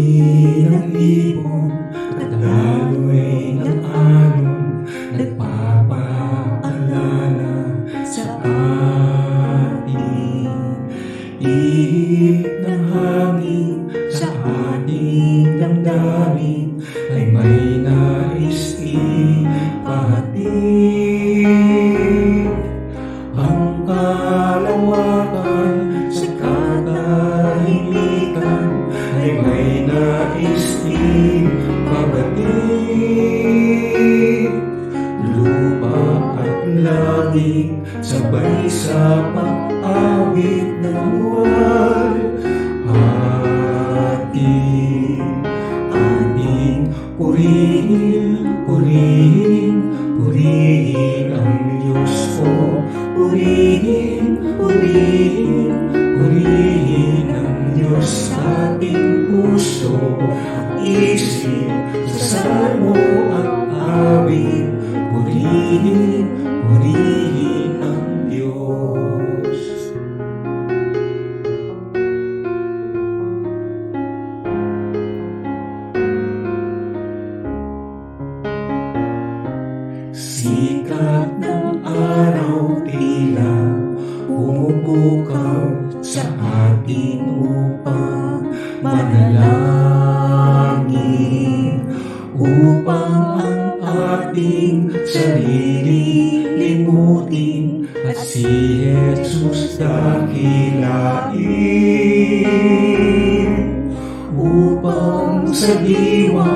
Huni ng ibon at lalo'y ng alon, nagpapaalala sa ating ihip ng hangin. Sa ating damdamin ay may nais ipahatid. Ang kalawakan sa katahimikan ay may nais ipabatid. Lupa at langit sabay sa pag-awit ng buwan. Ating purihin, purihin, purihin ang Diyos ko. Purihin, purihin, purihin ang Diyos sa ating puso at isip, sa salmo at awit. Purihin, purihin ang Diyos. Sikat ng araw tila pumupukaw sa atin upang manalangin, upang ang ating sarili limutin at si Jesus dakilain, upang sa diwa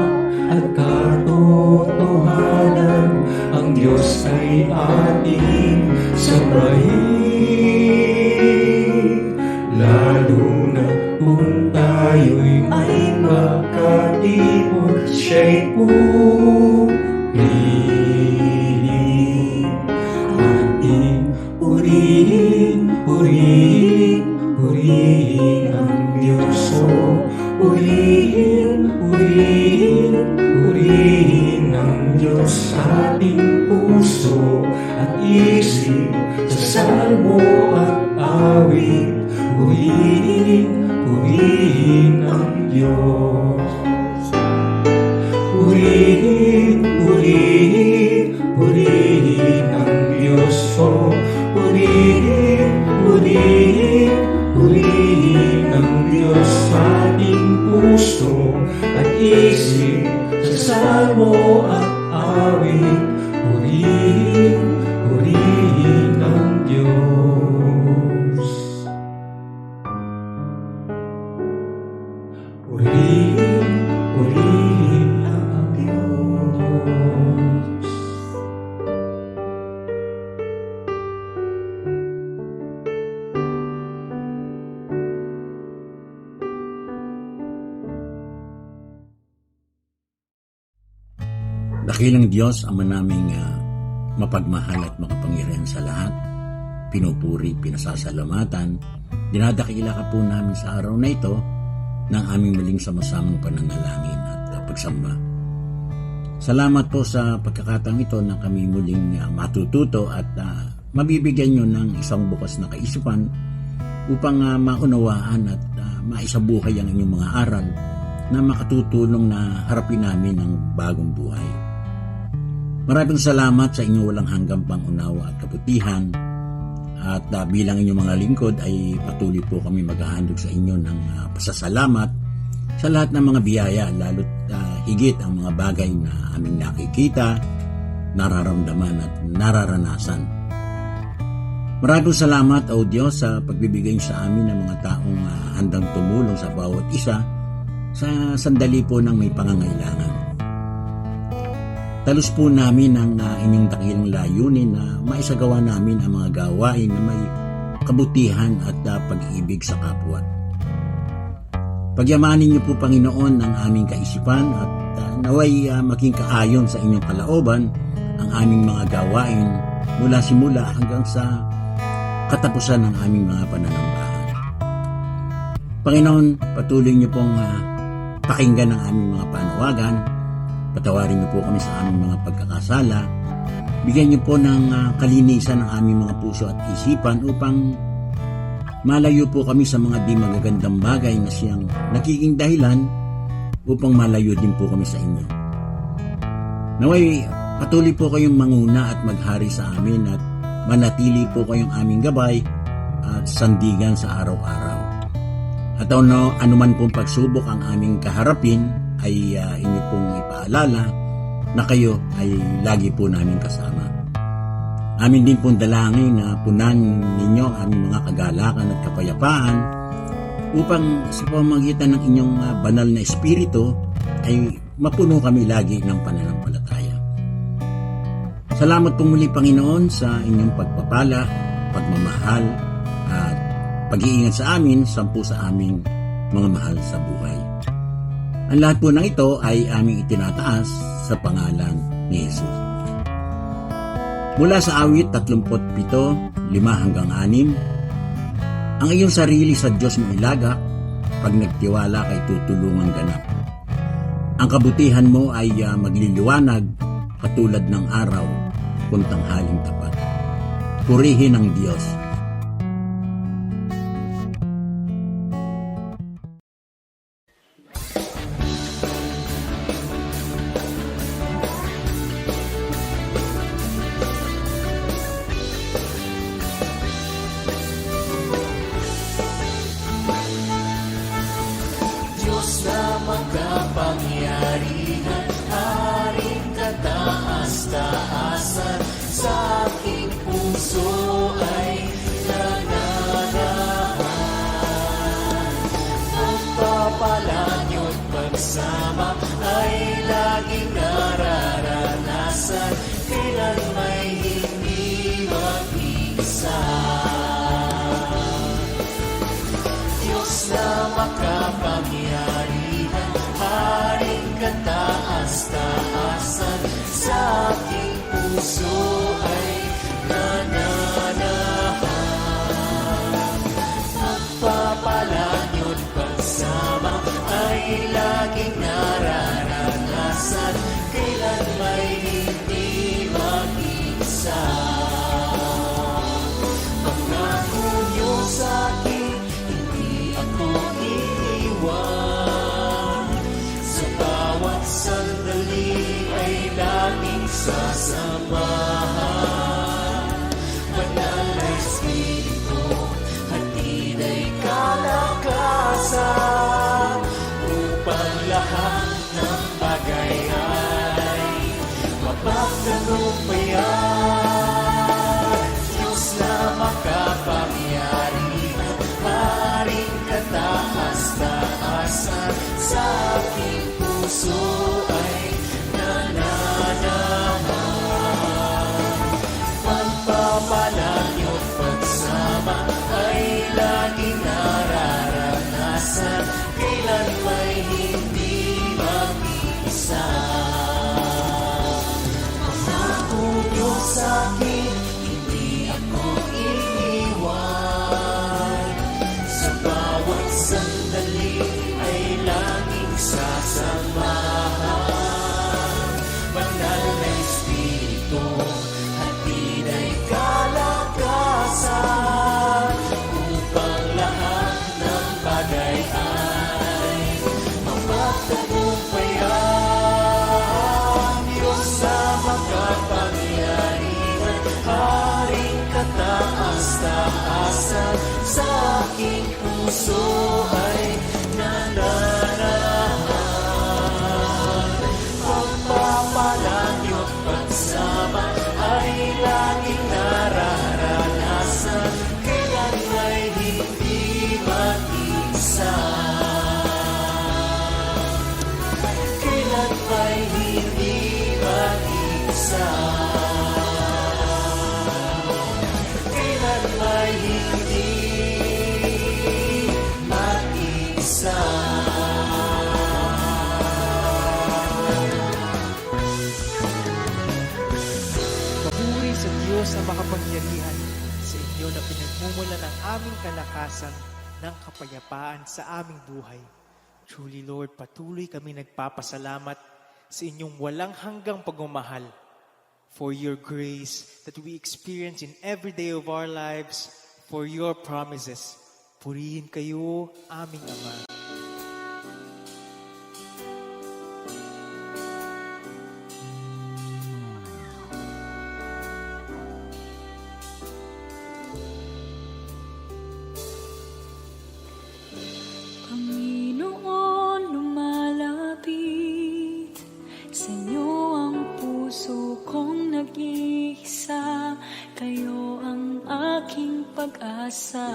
at katotohanan ang Diyos ay ating sabayin. Lalo na kung tayo'y ay magkatipon, siya'y purihin. Ating purihin, purihin, purihin ang Diyos ko. Purihin, purihin, purihin ang Diyos sa ating puso at isip, sa salmo at awit. Purihin, purihin ang Diyos. Purihin, purihin, purihin ang Diyos ko. Purihin, purihin, purihin ang Diyos sa ating puso at isip, sa salmo at awit. Purihin, purihin ang Diyos. Purihin, purihin ang Diyos. Dakilang Diyos, Ama naming mapagmahal at makapangyarihan sa lahat, pinupuri, pinasasalamatan, dinadakila ka po namin sa araw na ito ng aming muling sama-samang pananalangin at pagsamba. Salamat po sa pagkakataong ito na kami muling matututo at mabibigyan nyo ng isang bukas na kaisipan upang maunawaan at maisabuhay ang inyong mga aral na makatutulong na harapin namin ang bagong buhay. Maraming salamat sa inyong walang hanggang pangunawa at kabutihan, at bilang inyong mga lingkod ay patuloy po kami maghahandog sa inyo ng pasasalamat sa lahat ng mga biyaya, lalo't higit ang mga bagay na aming nakikita, nararamdaman at nararanasan. Maraming salamat, O Diyos, sa pagbibigay sa amin ng mga taong handang tumulong sa bawat isa sa sandali po ng may pangangailangan. Talus po namin ang inyong dakilang layunin na maisagawa namin ang mga gawain na may kabutihan at pag-ibig sa kapwa. Pagyamanin niyo po, Panginoon, ang aming kaisipan at naway maging kaayon sa inyong kalooban ang aming mga gawain mula simula hanggang sa katapusan ng aming mga pananambahan. Panginoon, patuloy niyo pong pakinggan ang aming mga panawagan. Patawarin niyo po kami sa aming mga pagkakasala. Bigyan niyo po ng kalinisan ang aming mga puso at isipan upang malayo po kami sa mga di magagandang bagay na siyang nagiging dahilan upang malayo din po kami sa inyo. Naway, patuloy po kayong manguna at maghari sa amin at manatili po kayong aming gabay at sandigan sa araw-araw. At anuman pong pagsubok ang aming kaharapin ay inyo pong ipaalala na kayo ay lagi po namin kasama. Amin din pong dalangin na punan ninyo ang aming mga kagalakan at kapayapaan upang sa pamamagitan ng inyong banal na espiritu ay mapuno kami lagi ng pananampalataya. Salamat po muli, Panginoon, sa inyong pagpapala, pagmamahal at pag-iingat sa amin, sampu sa aming mga mahal sa buhay. Ang lahat po ng ito ay aming itinataas sa pangalan ni Jesus. Mula sa awit 37, 5-6, ang iyong sarili sa Diyos mo ilagak, pag nagtiwala kay tutulungan ganap. Ang kabutihan mo ay magliliwanag katulad ng araw kung tanghaling tapat. Purihin ang Diyos. Diyos na makapangyarihan, Haring kataas-taasan, sa aking puso ay nananahan. Pagpapala niyo't pagsama ay laging nararanasan, kailan may hindi mag-isa. Diyos na makapangyarihan, Haring kataas-taasan, sa aking puso ay nananahan. Pagpapala niyo't pagsama ay laging nararanasan, kailan may hindi mag-isa. Pangako niyo sa'kin, ako iiwan. Sa bawat sandali ay laging sasamahan. Banal na Espiritu, hatid ay kalakasan, upang lahat ng bagay ay mapagtagumpayan. Diyos na makapangyarihan, Haring kataas-taasan, sa aking puso ay nananahan. Pagpapala niyo't pagsama ay laging nararanasan, kailan may hindi mag-isa. Pangako niyo sa'kin, hindi ako iiwan. Sa bawat sandali ay laging sasamahan. Banal na Espiritu, hatid ay kalakasan, upang lahat ng bagay ay mapagtagumpayan. Diyos na makapangyarihan, Haring kataas-taasan, sa aking puso ay nananahan. Pagpapala niyo't pagsama ay laging nararanasan, kailan may hindi mag-isa. Kailan may hindi mag-isa. Kailan may hindi mag-isa. Papuri sa Diyos na makapangyarihan, sa inyo na pinagmumula ng aming kalakasan ng kapayapaan sa aming buhay. Truly, Lord, patuloy kami nagpapasalamat sa inyong walang hanggang pagmamahal for your grace that we experience in every day of our lives, for your promises. Purihin kayo, aming Ama. pag-asa.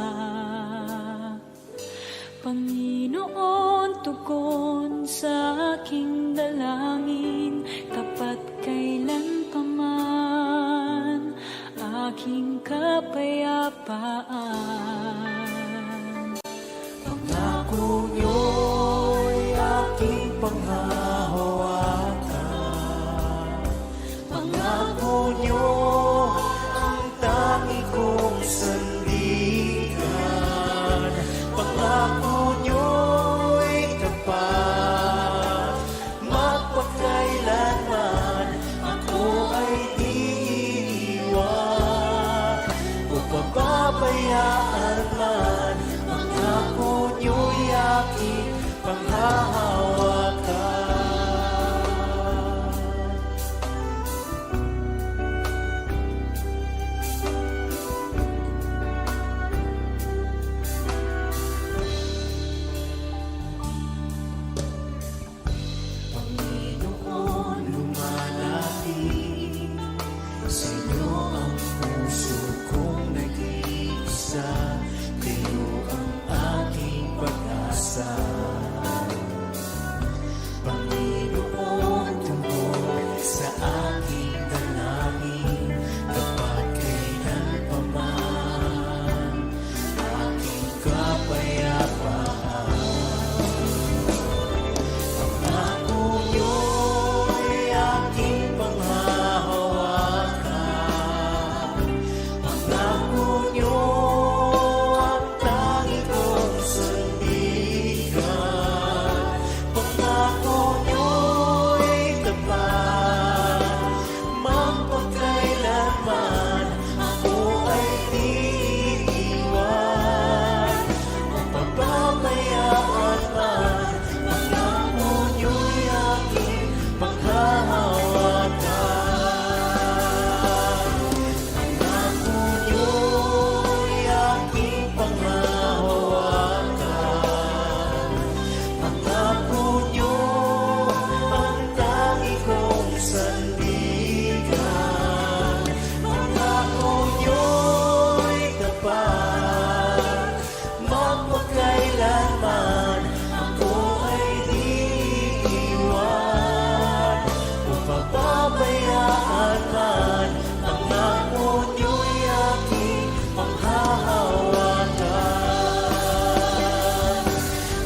Panginoon, tugon sa aking dalangin, tapat kailan paman aking kapayapaan. Pangako niyo'y aking panghahawakan. Pangako niyo ang tangi kong sandigan. Pangako niyo'y tapat, magpakailanman ako ay di iiwan o pababayaan man. Pangako niyo'y aking panghahawakan. Panginoon, lumalapit sa inyo ang puso kong nag-iisa. Kayo ang aking pag-asa. Panginoon, tungkol sa aking dalangin, tapat kailan paman aking kapayapaan. Pangako niyo'y aking panghahawakan. Pangako niyo ang tangi kong sandigan. Pangako niyo'y tapat, magpakailanman ako ay di iiwan o pababayaan man. Pangako niyo'y aking panghahawakan. Pangako niyo'y aking panghahawakan. Pangako niyo ang tangi kong sandigan. Pangako niyo'y tapat, magpakailanman ako ay di iiwan o pababayaan man. Pangako niyo'y aking panghahawakan.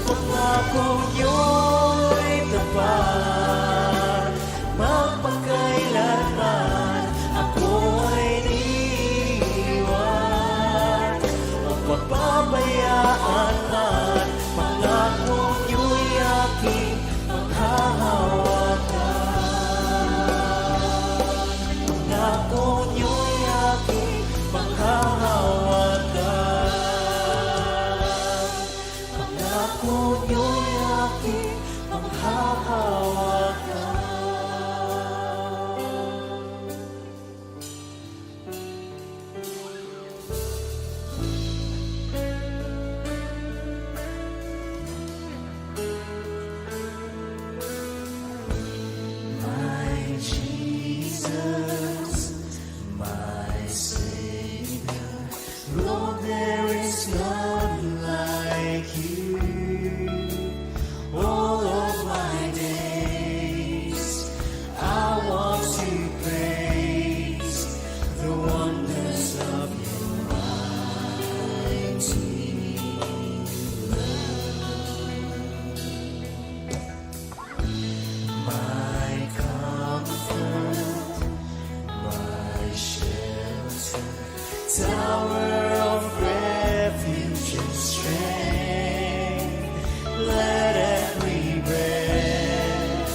Pangako niyo'y tapat, magpakailanman ako ay di iiwan o pababayaan man. Pangako niyo'y aking panghahawakan. Pangako niyo'y aking panghahawakan. Pangako niyo'y aking panghahawakan. My Jesus, my Savior, Lord, there is none like you. All of my days, I want to praise the wonders of your mighty my comfort, my shelter, tower of refuge and strength. Let every breath,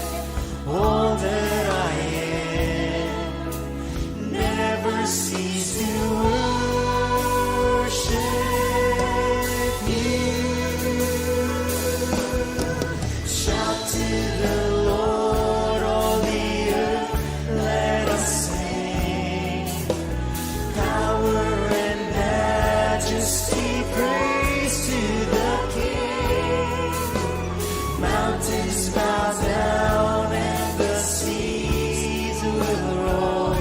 all that I am, never cease to worship you. Shout to the Lord, all the earth, let us sing. Power and majesty, praise to the King. Mountains bow down and the seas will roar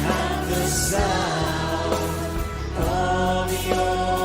at the sound of your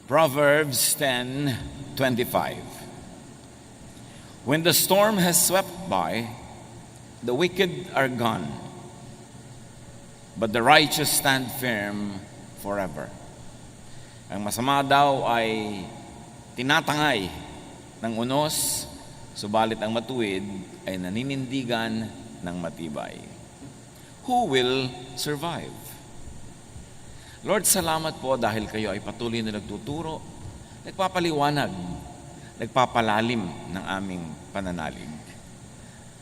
Proverbs 10:25. When the storm has swept by, the wicked are gone, but the righteous stand firm forever. Ang masama daw ay tinatangay ng unos, subalit ang matuwid ay naninindigan ng matibay. Who will survive? Lord, salamat po dahil kayo ay patuloy na nagtuturo, nagpapaliwanag, nagpapalalim ng aming pananalig.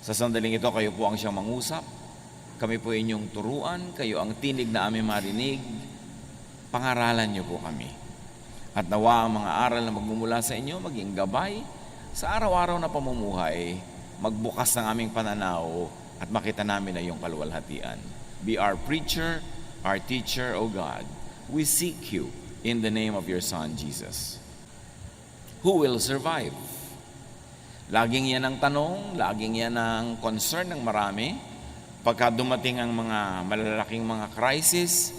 Sa sandaling ito, kayo po ang siyang mangusap. Kami po inyong turuan, kayo ang tinig na aming marinig. Pangaralan niyo po kami. At nawa ang mga aral na magmumula sa inyo, maging gabay sa araw-araw na pamumuhay, magbukas ng aming pananaw at makita namin na iyong kaluwalhatian. Be our preacher, our teacher, O God. We seek you in the name of your Son, Jesus. Who will survive? Laging yan ang tanong, laging yan ang concern ng marami. Pagka dumating ang mga malalaking mga crisis,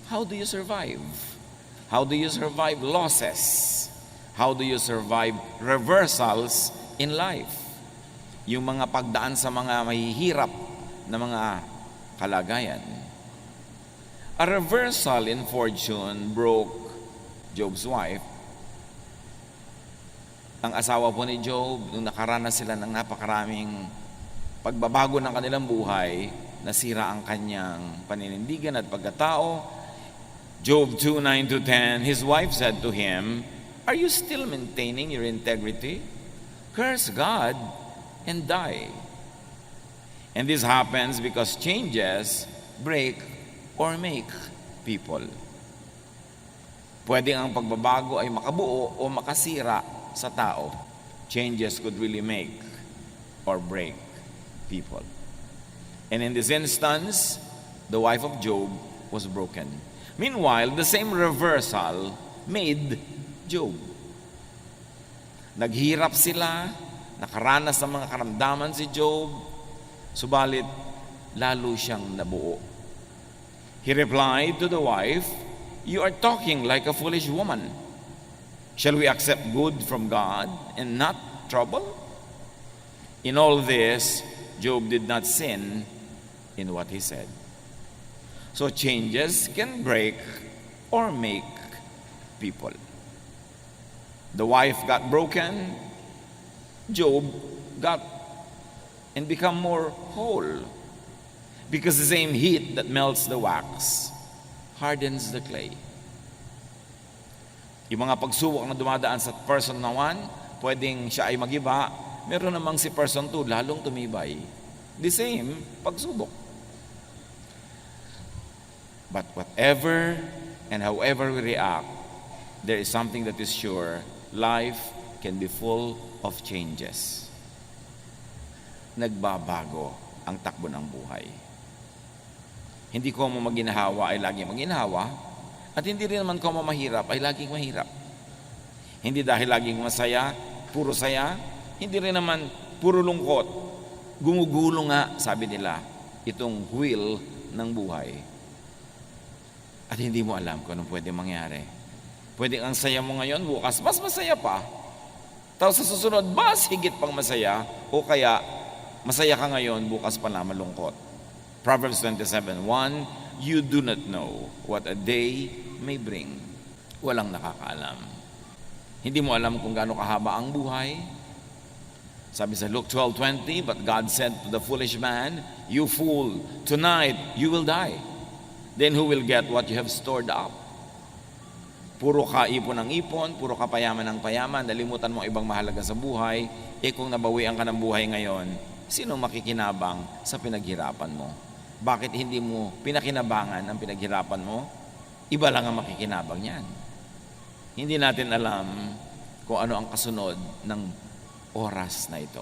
how do you survive? How do you survive losses? How do you survive reversals in life? Yung mga pagdaan sa mga mahihirap na mga kalagayan. A reversal in fortune broke Job's wife. Ang asawa po ni Job, nung nakaranas sila ng napakaraming pagbabago ng kanilang buhay, nasira ang kanyang paninindigan at pagkatao. Job 2:9-10, his wife said to him, "Are you still maintaining your integrity? Curse God and die." And this happens because changes break or make people. Pwede ang pagbabago ay makabuo o makasira sa tao. Changes could really make or break people. And in this instance, the wife of Job was broken. Meanwhile, the same reversal made Job. Naghirap sila, nakaranas ng mga karamdaman si Job, subalit lalo siyang nabuo. He replied to the wife, "You are talking like a foolish woman. Shall we accept good from God and not trouble?" In all this, Job did not sin in what he said. So changes can break or make people. The wife got broken, Job got and become more whole. Because the same heat that melts the wax hardens the clay. Yung mga pagsubok na dumadaan sa person na 1, pwedeng siya ay magiba. Meron namang si person 2, lalong tumibay. The same pagsubok. But whatever and however we react, there is something that is sure. Life can be full of changes. Nagbabago ang takbo ng buhay. Hindi ko mo maginhawa ay laging maginhawa, at hindi rin naman ko mo mahirap ay laging mahirap. Hindi dahil laging masaya, puro saya, hindi rin naman puro lungkot. Gumugulo nga, sabi nila, itong wheel ng buhay. At hindi mo alam kung anong pwede mangyari. Pwede ang saya mo ngayon, bukas mas masaya pa. Tapos sa susunod, mas higit pang masaya, o kaya masaya ka ngayon, bukas pa na malungkot. Proverbs 27:1, you do not know what a day may bring. Walang nakakaalam. Hindi mo alam kung gaano kahaba ang buhay. Sabi sa Luke 12:20, but God said to the foolish man, you fool, tonight you will die. Then who will get what you have stored up? Puro ka ipon ng ipon, puro ka payaman ng payaman, nalimutan mo ang ibang mahalaga sa buhay, kung nabawian ka ng buhay ngayon, sino makikinabang sa pinaghirapan mo? Bakit hindi mo pinakinabangan ang pinaghirapan mo? Iba lang ang makikinabang niyan. Hindi natin alam kung ano ang kasunod ng oras na ito.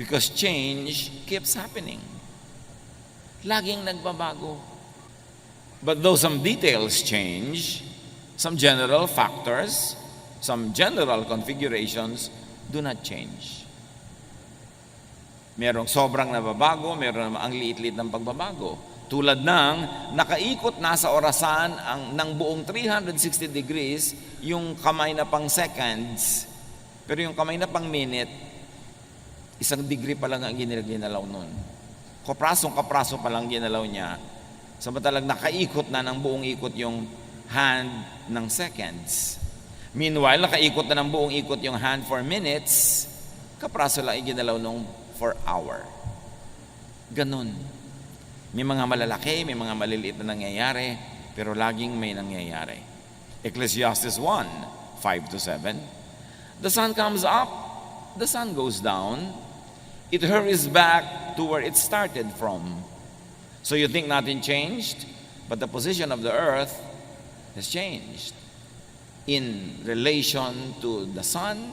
Because change keeps happening. Laging nagbabago. But though some details change, some general factors, some general configurations do not change. Merong sobrang nababago, meron naman ang liit-liit ng pagbabago. Tulad ng nakaikot na sa orasan ng buong 360 degrees yung kamay na pang seconds, pero yung kamay na pang minute, 1 degree pa lang ang ginalaw nun. Kapraso pa lang ginalaw niya. Samantalang nakaikot na ng buong ikot yung hand ng seconds. Meanwhile, nakaikot na ng buong ikot yung hand for minutes, kapraso lang iginalaw nung for hour. Ganun. May mga malalaki, may mga maliliit na nangyayari, pero laging may nangyayari. Ecclesiastes 1:5-7. The sun comes up, the sun goes down, it hurries back to where it started from. So you think nothing changed, but the position of the earth has changed in relation to the sun,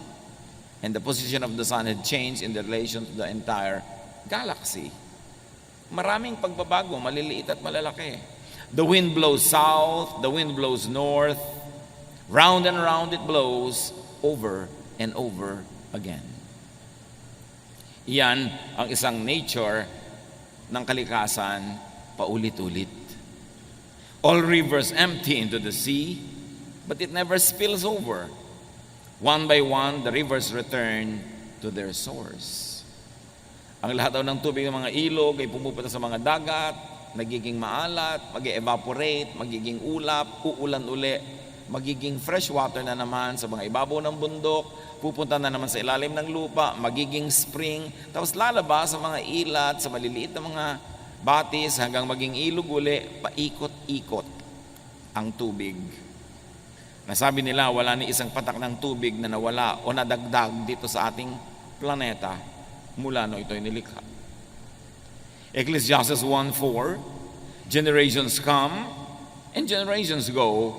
and the position of the sun had changed in relation to the entire galaxy. Maraming pagbabago, maliliit at malalaki. The wind blows south, the wind blows north, round and round it blows, over and over again. Iyan ang isang nature ng kalikasan, paulit-ulit. All rivers empty into the sea, but it never spills over. One by one, the rivers return to their source. Ang lahat daw ng tubig ng mga ilog ay pumupunta sa mga dagat, nagiging maalat, mag-evaporate, magiging ulap, uulan uli, magiging fresh water na naman sa mga ibabaw ng bundok, pupunta na naman sa ilalim ng lupa, magiging spring, tapos lalabas sa mga ilat, sa maliliit na mga batis, hanggang maging ilog uli, paikot-ikot ang tubig. Nasabi nila, wala ni isang patak ng tubig na nawala o nadagdag dito sa ating planeta mula no ito'y nilikha. Ecclesiastes 1:4, generations come and generations go,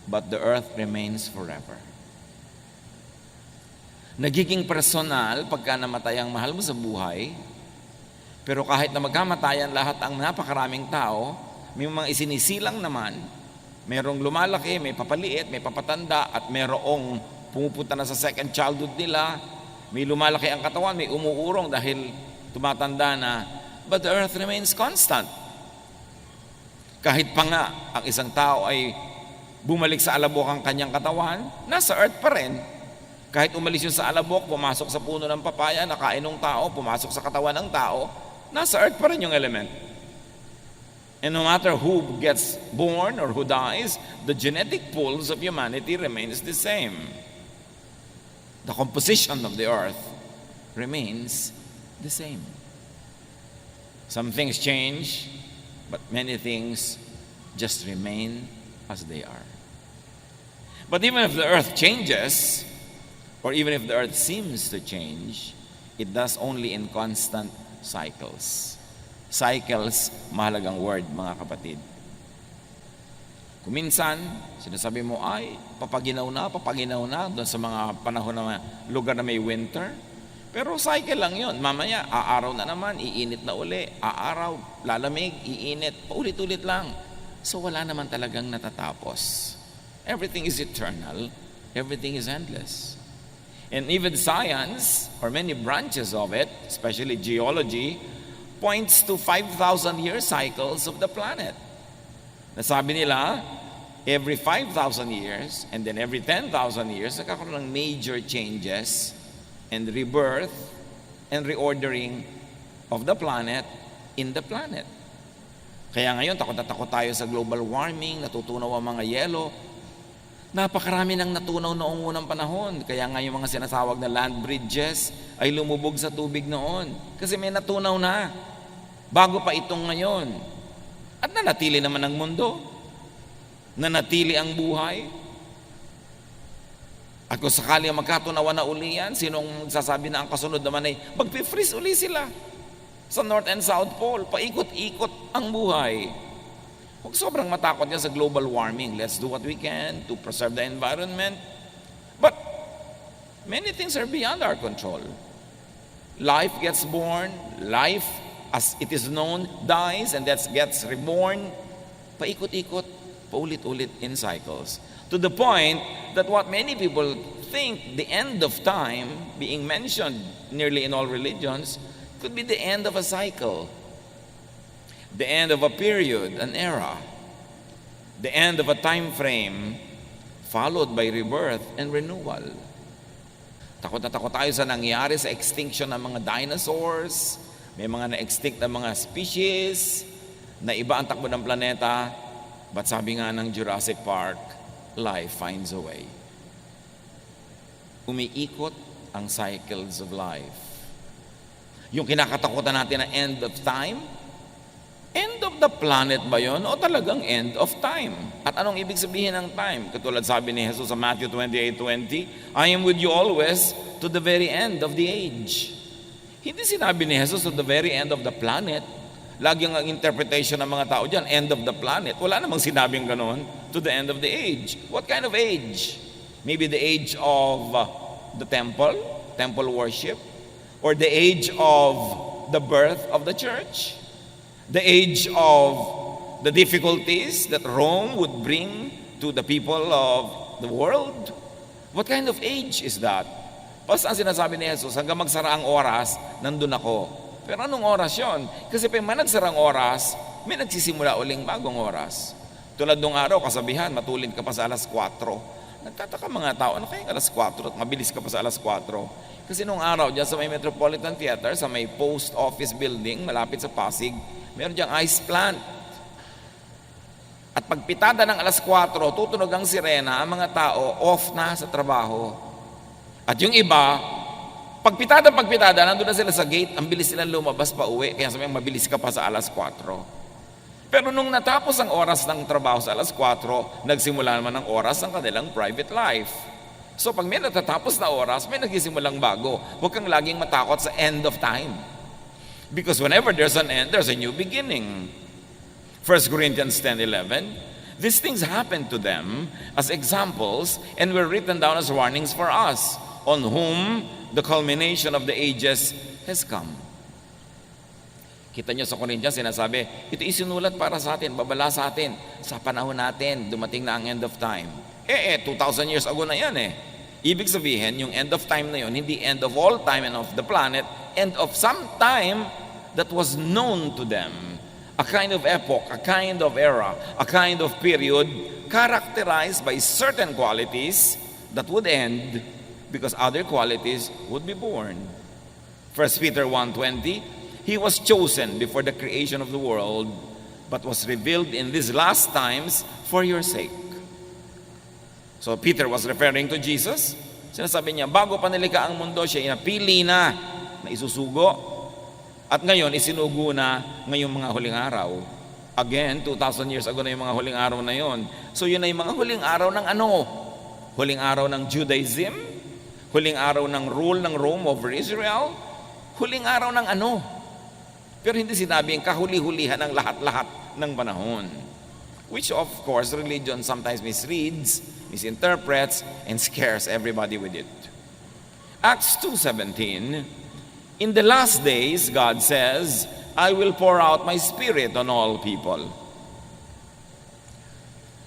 but the earth remains forever. Nagiging personal pagka namatay ang mahal mo sa buhay, pero kahit na magkamatayan lahat ang napakaraming tao, may mga isinisilang naman, merong lumalaki, may papaliit, may papatanda, at merong pumupunta na sa second childhood nila, may lumalaki ang katawan, may umuurong dahil tumatanda na, but the earth remains constant. Kahit pa nga ang isang tao ay bumalik sa alabok ang kanyang katawan, nasa earth pa rin. Kahit umalis yun sa alabok, pumasok sa puno ng papaya, nakain ng tao, pumasok sa katawan ng tao, nasa earth pa rin yung element. And no matter who gets born or who dies, the genetic pools of humanity remains the same. The composition of the earth remains the same. Some things change, but many things just remain as they are. But even if the earth changes, or even if the earth seems to change, it does only in constant cycles. Cycles, mahalagang word, mga kapatid. Kuminsan, sinasabi mo, ay, papaginaw na, doon sa mga panahon na lugar na may winter. Pero cycle lang yun. Mamaya, aaraw na naman, iinit na uli. Aaraw, lalamig, iinit, paulit-ulit lang. So wala naman talagang natatapos. Everything is eternal. Everything is endless. And even science, or many branches of it, especially geology, points to 5,000-year cycles of the planet. Nasabi nila, every 5,000 years and then every 10,000 years, nagkakaroon ng major changes and rebirth and reordering of the planet in the planet. Kaya ngayon, takot na takot tayo sa global warming, natutunaw ang mga yelo. Napakarami nang natunaw noong unang panahon. Kaya nga yung mga sinasawag na land bridges ay lumubog sa tubig noon. Kasi may natunaw na. Bago pa itong ngayon. At nanatili naman ang mundo. Nanatili ang buhay. At kung sakali magkatunawan na uli yan, sinong sasabi na ang kasunod naman ay magpi-freeze uli sila sa North and South Pole. Paikot-ikot ang buhay. Huwag sobrang matakot yan sa global warming. Let's do what we can to preserve the environment. But many things are beyond our control. Life gets born, life as it is known, dies, and that gets reborn, paikot-ikot, paulit-ulit in cycles. To the point that what many people think the end of time, being mentioned nearly in all religions, could be the end of a cycle. the end of a period, an era, the end of a time frame, followed by rebirth and renewal. Takot na takot tayo sa nangyari sa extinction ng mga dinosaurs, may mga na-extinct na mga species, na iba ang takbo ng planeta, but sabi nga ng Jurassic Park, life finds a way. Umiikot ang cycles of life. Yung kinakatakutan natin na end of time, end of the planet ba yun o talagang end of time? At anong ibig sabihin ng time? Katulad sabi ni Jesus sa Matthew 28:20, I am with you always to the very end of the age. Hindi sinabi ni Jesus to the very end of the planet. Lagi ang interpretation ng mga tao dyan, end of the planet. Wala namang sinabing ganon, to the end of the age. What kind of age? Maybe the age of the temple worship, or the age of the birth of the church, the age of the difficulties that Rome would bring to the people of the world. What kind of age is that? Basta ang sinasabi ni Jesus, hanggang magsara ang oras, nandun ako. Pero anong oras yon? Kasi pag may nagsarang oras, may nagsisimula uling bagong oras. Tulad nung araw, kasabihan, matulid ka pa sa alas 4. Nagtataka mga tao, ano kayang alas 4 at mabilis ka pa sa alas 4? Kasi nung araw, dyan sa may Metropolitan Theater, sa may post office building, malapit sa Pasig, meron diyang ice plant. At pagpitada ng alas 4, tutunog ang sirena, ang mga tao off na sa trabaho. At yung iba, pagpitada, nandun na sila sa gate, ang bilis silang lumabas pa uwi, kaya sabihin, mabilis ka pa sa alas 4. Pero nung natapos ang oras ng trabaho sa alas 4, nagsimula naman ang oras ng kanilang private life. So pag may natatapos na oras, may nagsimulang bago. Huwag kang laging matakot sa end of time. Because whenever there's an end, there's a new beginning. 1 Corinthians 10:11, these things happened to them as examples and were written down as warnings for us, on whom the culmination of the ages has come. Kita nyo sa Corinthians, sinasabi, ito isinulat para sa atin, babala sa atin, sa panahon natin, dumating na ang end of time. 2,000 years ago na yan Ibig sabihin, yung end of time na yun, hindi end of all time and of the planet, end of some time that was known to them. A kind of epoch, a kind of era, a kind of period characterized by certain qualities that would end because other qualities would be born. 1 Peter 1:20, He was chosen before the creation of the world, but was revealed in these last times for your sake. So Peter was referring to Jesus. Sinasabi niya, bago pa nilikha ang mundo, siya inapili na isusugo. At ngayon, isinugo na ngayong mga huling araw. Again, 2,000 years ago na yung mga huling araw na yon. So yun ay mga huling araw ng ano? Huling araw ng Judaism? Huling araw ng rule ng Rome over Israel? Huling araw ng ano? Pero hindi sinabing kahuli-hulihan ng lahat-lahat ng panahon. Which of course, religion sometimes misreads, misinterprets, and scares everybody with it. Acts 2:17, in the last days, God says, I will pour out my Spirit on all people.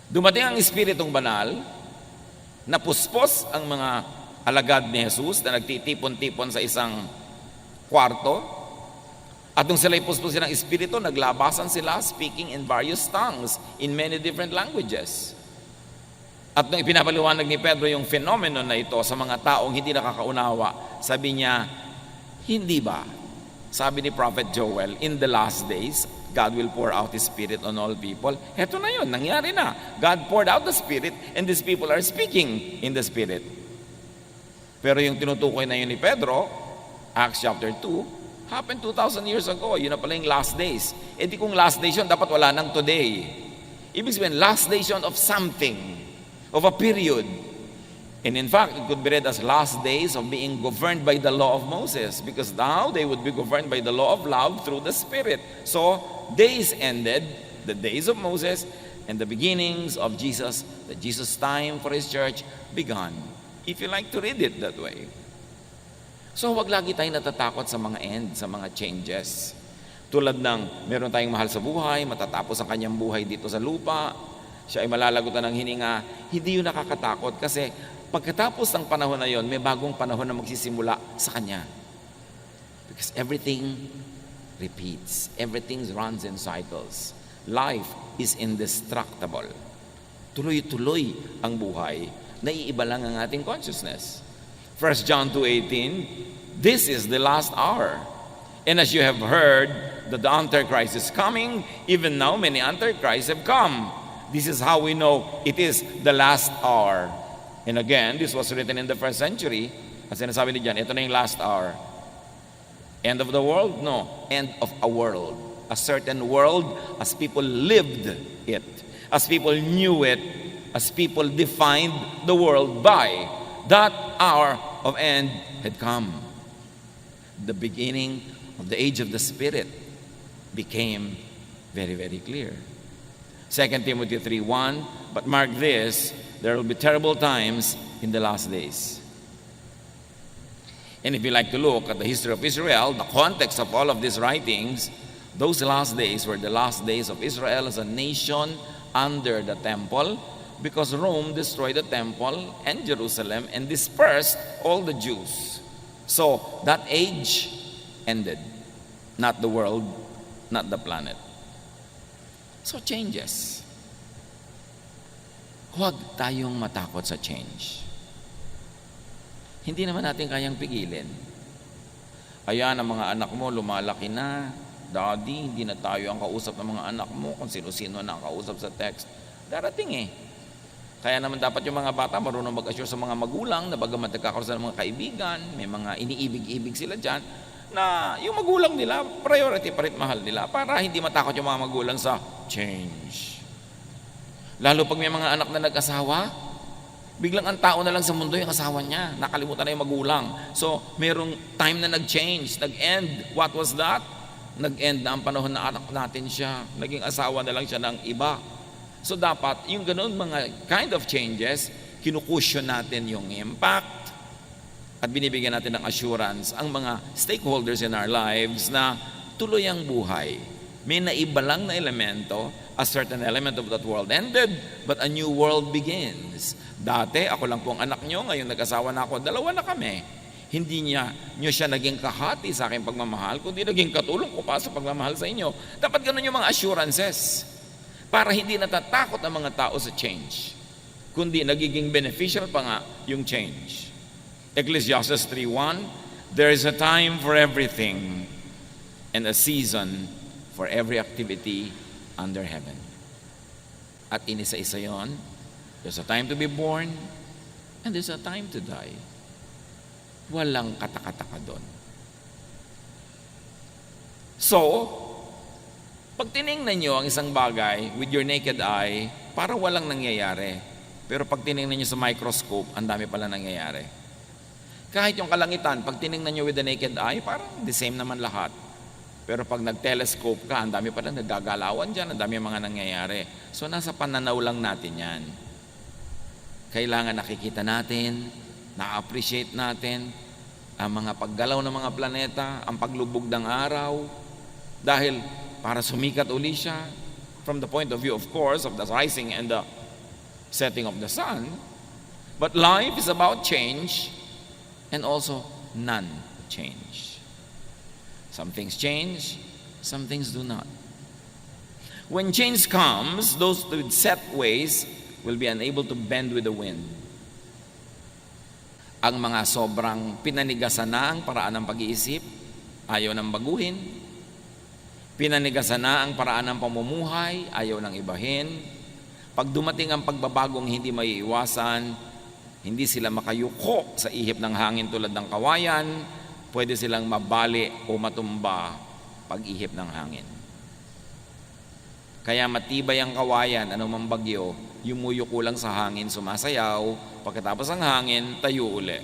Dumating ang Espiritong Banal, napuspos ang mga alagad ni Jesus na nagtitipon-tipon sa isang kwarto. At nung sila'y puspusin ng Espiritu, naglabasan sila speaking in various tongues, in many different languages. At nung ipinapaliwanag ni Pedro yung phenomenon na ito sa mga taong hindi nakakaunawa, sabi niya, hindi ba? Sabi ni Prophet Joel, in the last days, God will pour out His Spirit on all people. Heto na yun, nangyari na. God poured out the Spirit and these people are speaking in the Spirit. Pero yung tinutukoy na yun ni Pedro, Acts chapter 2, happened 2,000 years ago. Yun na pala yung last days. Di kung last days yun, dapat wala nang today. Ibig sabihin, last days yun of something, of a period. And in fact, it could be read as last days of being governed by the law of Moses, because now they would be governed by the law of love through the Spirit. So, days ended, the days of Moses, and the beginnings of Jesus, the Jesus time for His church began. If you like to read it that way. So, wag lagi tayong natatakot sa mga end, sa mga changes. Tulad ng meron tayong mahal sa buhay, matatapos ang kanyang buhay dito sa lupa, siya ay malalagutan ng hininga, hindi yun nakakatakot kasi pagkatapos ng panahon na yun, may bagong panahon na magsisimula sa kanya. Because everything repeats. Everything runs in cycles. Life is indestructible. Tuloy-tuloy ang buhay. Naiiba lang ang ating consciousness. 1 John 2:18, this is the last hour. And as you have heard that the Antichrist is coming, even now many Antichrists have come. This is how we know it is the last hour. And again, this was written in the first century. As sinasabi ni John, ito na yung last hour. End of the world? No. End of a world. A certain world as people lived it, as people knew it, as people defined the world by. That hour of end had come. The beginning of the age of the Spirit became very, very clear. 2 Timothy 3:1, but mark this, there will be terrible times in the last days. And if you like to look at the history of Israel, the context of all of these writings, those last days were the last days of Israel as a nation under the temple, because Rome destroyed the temple and Jerusalem and dispersed all the Jews. So that age ended. Not the world, not the planet. So changes. Huwag tayong matakot sa change. Hindi naman natin kayang pigilin. Ayan, ang mga anak mo lumalaki na. Daddy, hindi na tayo ang kausap ng mga anak mo kung sino-sino na ang kausap sa text. Darating eh. Kaya naman dapat yung mga bata marunong mag-assure sa mga magulang na bagamat nagkakaroon ng mga kaibigan, may mga iniibig-ibig sila dyan, na yung magulang nila, priority pa rin mahal nila para hindi matakot yung mga magulang sa change. Lalo pag may mga anak na nag-asawa, biglang ang tao na lang sa mundo yung asawa niya. Nakalimutan na yung magulang. So, merong time na nag-change, nag-end. What was that? Nag-end na ang panahon na anak natin siya. Naging asawa na lang siya ng iba. So, dapat yung ganun mga kind of changes, kinukusyon natin yung impact at binibigyan natin ng assurance ang mga stakeholders in our lives na tuloy ang buhay. May naiba lang na elemento, a certain element of that world ended, but a new world begins. Dati, ako lang po ang anak nyo, ngayon nag-asawa na ako, dalawa na kami. Hindi nyo siya naging kahati sa aking pagmamahal, kundi naging katulong ko pa sa pagmamahal sa inyo. Dapat ganun yung mga assurances para hindi natatakot ang mga tao sa change, kundi nagiging beneficial pa nga yung change. Ecclesiastes 3:1, there is a time for everything and a season for every activity under heaven. At inisa-isa yon, there's a time to be born and there's a time to die. Walang katakataka doon. So, pag tinignan nyo ang isang bagay with your naked eye, para walang nangyayari. Pero pag tinignan nyo sa microscope, ang dami pala nangyayari. Kahit yung kalangitan, pag tinignan nyo with the naked eye, parang the same naman lahat. Pero pag nag-telescope ka, ang dami pala nagagalawan dyan, ang dami mga nangyayari. So nasa pananaw lang natin yan. Kailangan nakikita natin, na-appreciate natin ang mga paggalaw ng mga planeta, ang paglubog ng araw, dahil para sumikat uli siya, from the point of view, of course, of the rising and the setting of the sun. But life is about change, and also none change. Some things change, some things do not. When change comes, those with set ways will be unable to bend with the wind. Ang mga sobrang pinanigasan na ang paraan ng pag-iisip, ayaw nang baguhin. Pinanigasan na ang paraan ng pamumuhay, ayaw nang ibahin. Pag dumating ang pagbabagong hindi maiiwasan, hindi sila makayuko sa ihip ng hangin tulad ng kawayan, pwede silang mabali o matumba pag ihip ng hangin. Kaya matibay ang kawayan, anumang bagyo, yumuyuko lang sa hangin, sumasayaw, pagkatapos ang hangin, tayo uli.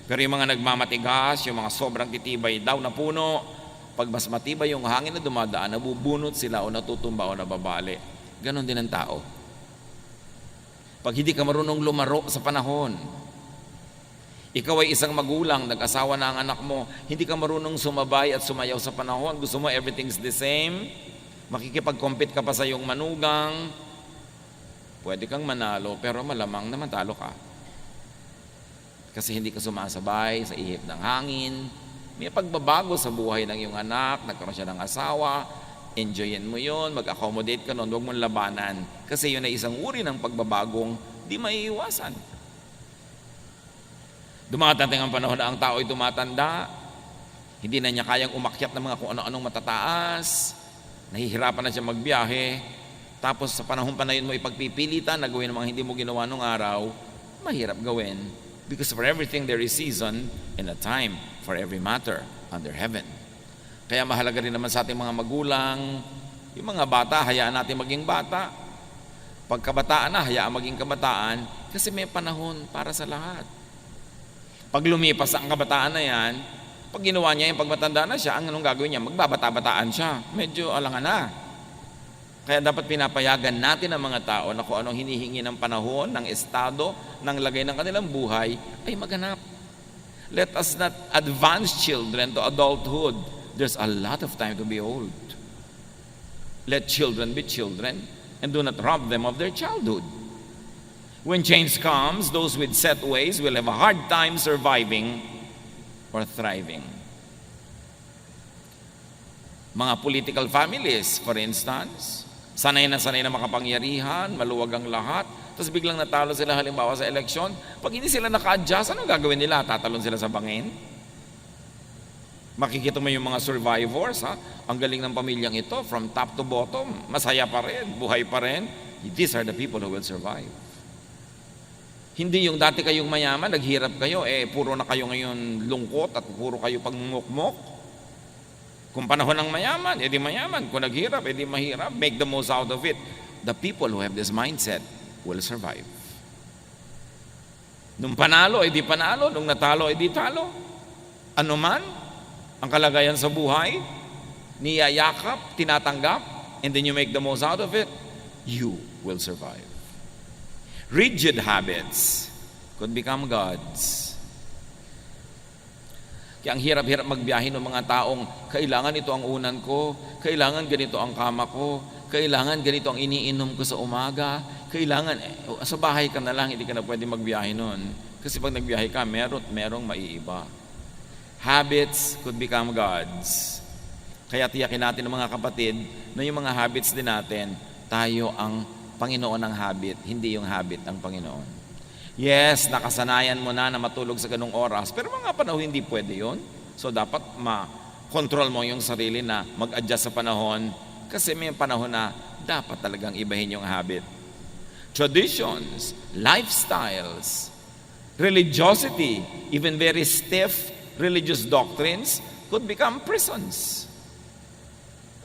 Pero yung mga nagmamatigas, yung mga sobrang titibay daw na puno, pag mas matibay yung hangin na dumadaan, nabubunot sila o natutumba o nababali. Ganon din ang tao. Pag hindi ka marunong lumaro sa panahon, ikaw ay isang magulang, nag-asawa na ang anak mo, hindi ka marunong sumabay at sumayaw sa panahon, gusto mo everything's the same, makikipag-compete ka pa sa iyong manugang, pwede kang manalo, pero malamang naman talo ka. Kasi hindi ka sumasabay sa ihip ng hangin, May pagbabago sa buhay ng iyong anak, nagkaroon siya ng asawa, enjoyin mo yun, mag-accommodate ka nun, huwag mong labanan. Kasi yun ay isang uri ng pagbabagong di maiiwasan. Dumadating ang panahon na ang tao ay tumatanda, hindi na niya kayang umakyat ng mga kung ano-anong matataas, nahihirapan na siya magbiyahe, tapos sa panahon pa na yun mo ipagpipilitan na gawin ang mga hindi mo ginawa nung araw, mahirap gawin. Because for everything there is season and a time for every matter under heaven. Kaya mahalaga rin naman sa ating mga magulang, yung mga bata, hayaan natin maging bata. Pagkabataan na, hayaan maging kabataan kasi may panahon para sa lahat. Pag lumipas ang kabataan na yan, pag ginawa niya yung pagmatanda na siya, ang anong gagawin niya? Magbabata-bataan siya. Medyo alangan na. Kaya dapat pinapayagan natin ang mga tao na kung anong hinihingi ng panahon, ng estado, ng lagay ng kanilang buhay, ay maganap. Let us not advance children to adulthood. There's a lot of time to be old. Let children be children and do not rob them of their childhood. When change comes, those with set ways will have a hard time surviving or thriving. Mga political families, for instance, sanay na makapangyarihan, maluwag ang lahat, tapos biglang natalo sila halimbawa sa eleksyon. Pag hindi sila naka-adjust, anong gagawin nila? Tatalon sila sa bangin? Makikita mo yung mga survivors, ha? Ang galing ng pamilyang ito, from top to bottom, masaya pa rin, buhay pa rin. These are the people who will survive. Hindi yung dati kayong mayaman, naghirap kayo, puro na kayo ngayon lungkot at puro kayo pagmumukmok. Kung panahon ng mayaman, edi mayaman. Kung naghirap, edi mahirap. Make the most out of it. The people who have this mindset will survive. Nung panalo, edi panalo. Nung natalo, edi talo. Ano man, ang kalagayan sa buhay, niyayakap, tinatanggap, and then you make the most out of it, you will survive. Rigid habits could become gods. Kaya ang hirap-hirap magbiyahe ng mga taong kailangan ito ang unan ko, kailangan ganito ang kama ko, kailangan ganito ang iniinom ko sa umaga, kailangan, sa bahay ka na lang, hindi ka na pwede magbiyahe nun. Kasi pag nagbiyahe ka, merong maiiba. Habits could become gods. Kaya tiyakin natin ng mga kapatid na yung mga habits din natin, tayo ang Panginoon ng habit, hindi yung habit ang Panginoon. Yes, nakasanayan mo na matulog sa ganung oras, pero mga panahon hindi pwede yun. So dapat ma-control mo yung sarili na mag-adjust sa panahon kasi may panahon na dapat talagang ibahin yung habit. Traditions, lifestyles, religiosity, even very stiff religious doctrines could become prisons.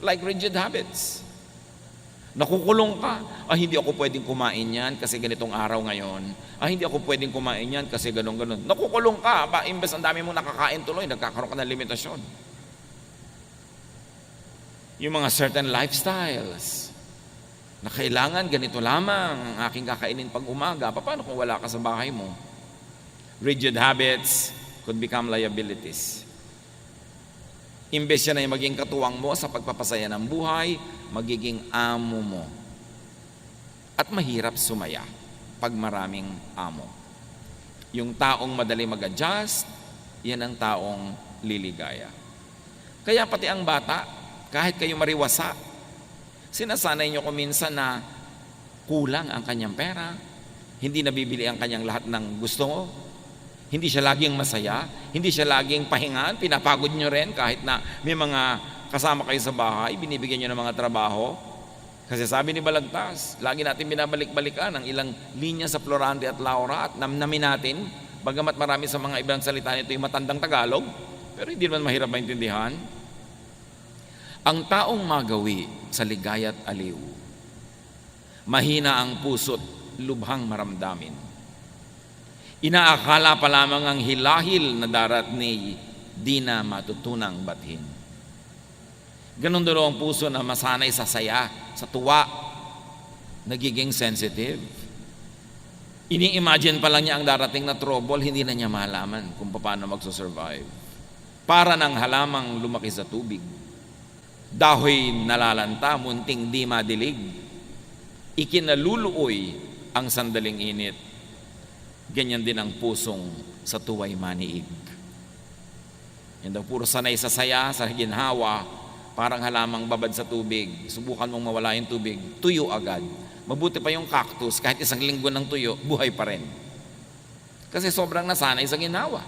Like rigid habits. Nakukulong ka. Hindi ako pwedeng kumain yan kasi ganitong araw ngayon. Hindi ako pwedeng kumain yan kasi ganon-ganon. Nakukulong ka. Imbes ang dami mong nakakain tuloy, nagkakaroon ka ng limitasyon. Yung mga certain lifestyles na kailangan ganito lamang ang aking kakainin pag umaga. Paano kung wala ka sa bahay mo? Rigid habits could become liabilities. Imbes yan ay maging katuwang mo sa pagpapasaya ng buhay, magiging amo mo. At mahirap sumaya pag maraming amo. Yung taong madali mag-adjust, yan ang taong liligaya. Kaya pati ang bata, kahit kayo mariwasa, sinasanay nyo ko minsan na kulang ang kanyang pera, hindi nabibili ang kanyang lahat ng gusto mo, hindi siya laging masaya, hindi siya laging pahingan, pinapagod nyo rin kahit na may mga kasama kayo sa bahay, binibigyan nyo ng mga trabaho. Kasi sabi ni Balagtas, lagi natin binabalik-balikan ang ilang linya sa Florante at Laura at namnamin natin, bagamat marami sa mga ibang salita nito yung matandang Tagalog, pero hindi naman mahirap maintindihan. Ang taong magawi sa ligaya at aliw, mahina ang puso't lubhang maramdamin. Inaakala pa lamang ang hilahil na darat ni di na matutunang bathin. Ganon daw ang puso na masanay sa saya, sa tuwa, nagiging sensitive. Ini-imagine pa lang niya ang darating na trouble, hindi na niya malaman kung paano magsusurvive. Para ng halamang lumaki sa tubig. Dahoy nalalanta, munting di madilig. Ikinaluluoy ang sandaling init. Ganyan din ang pusong sa tuwa'y maniig. Yan daw puro sanay sa saya, sa ginhawa, parang halamang babad sa tubig. Subukan mong mawala yung tubig, tuyo agad. Mabuti pa yung cactus, kahit isang linggo ng tuyo, buhay pa rin. Kasi sobrang nasanay sa ginhawa.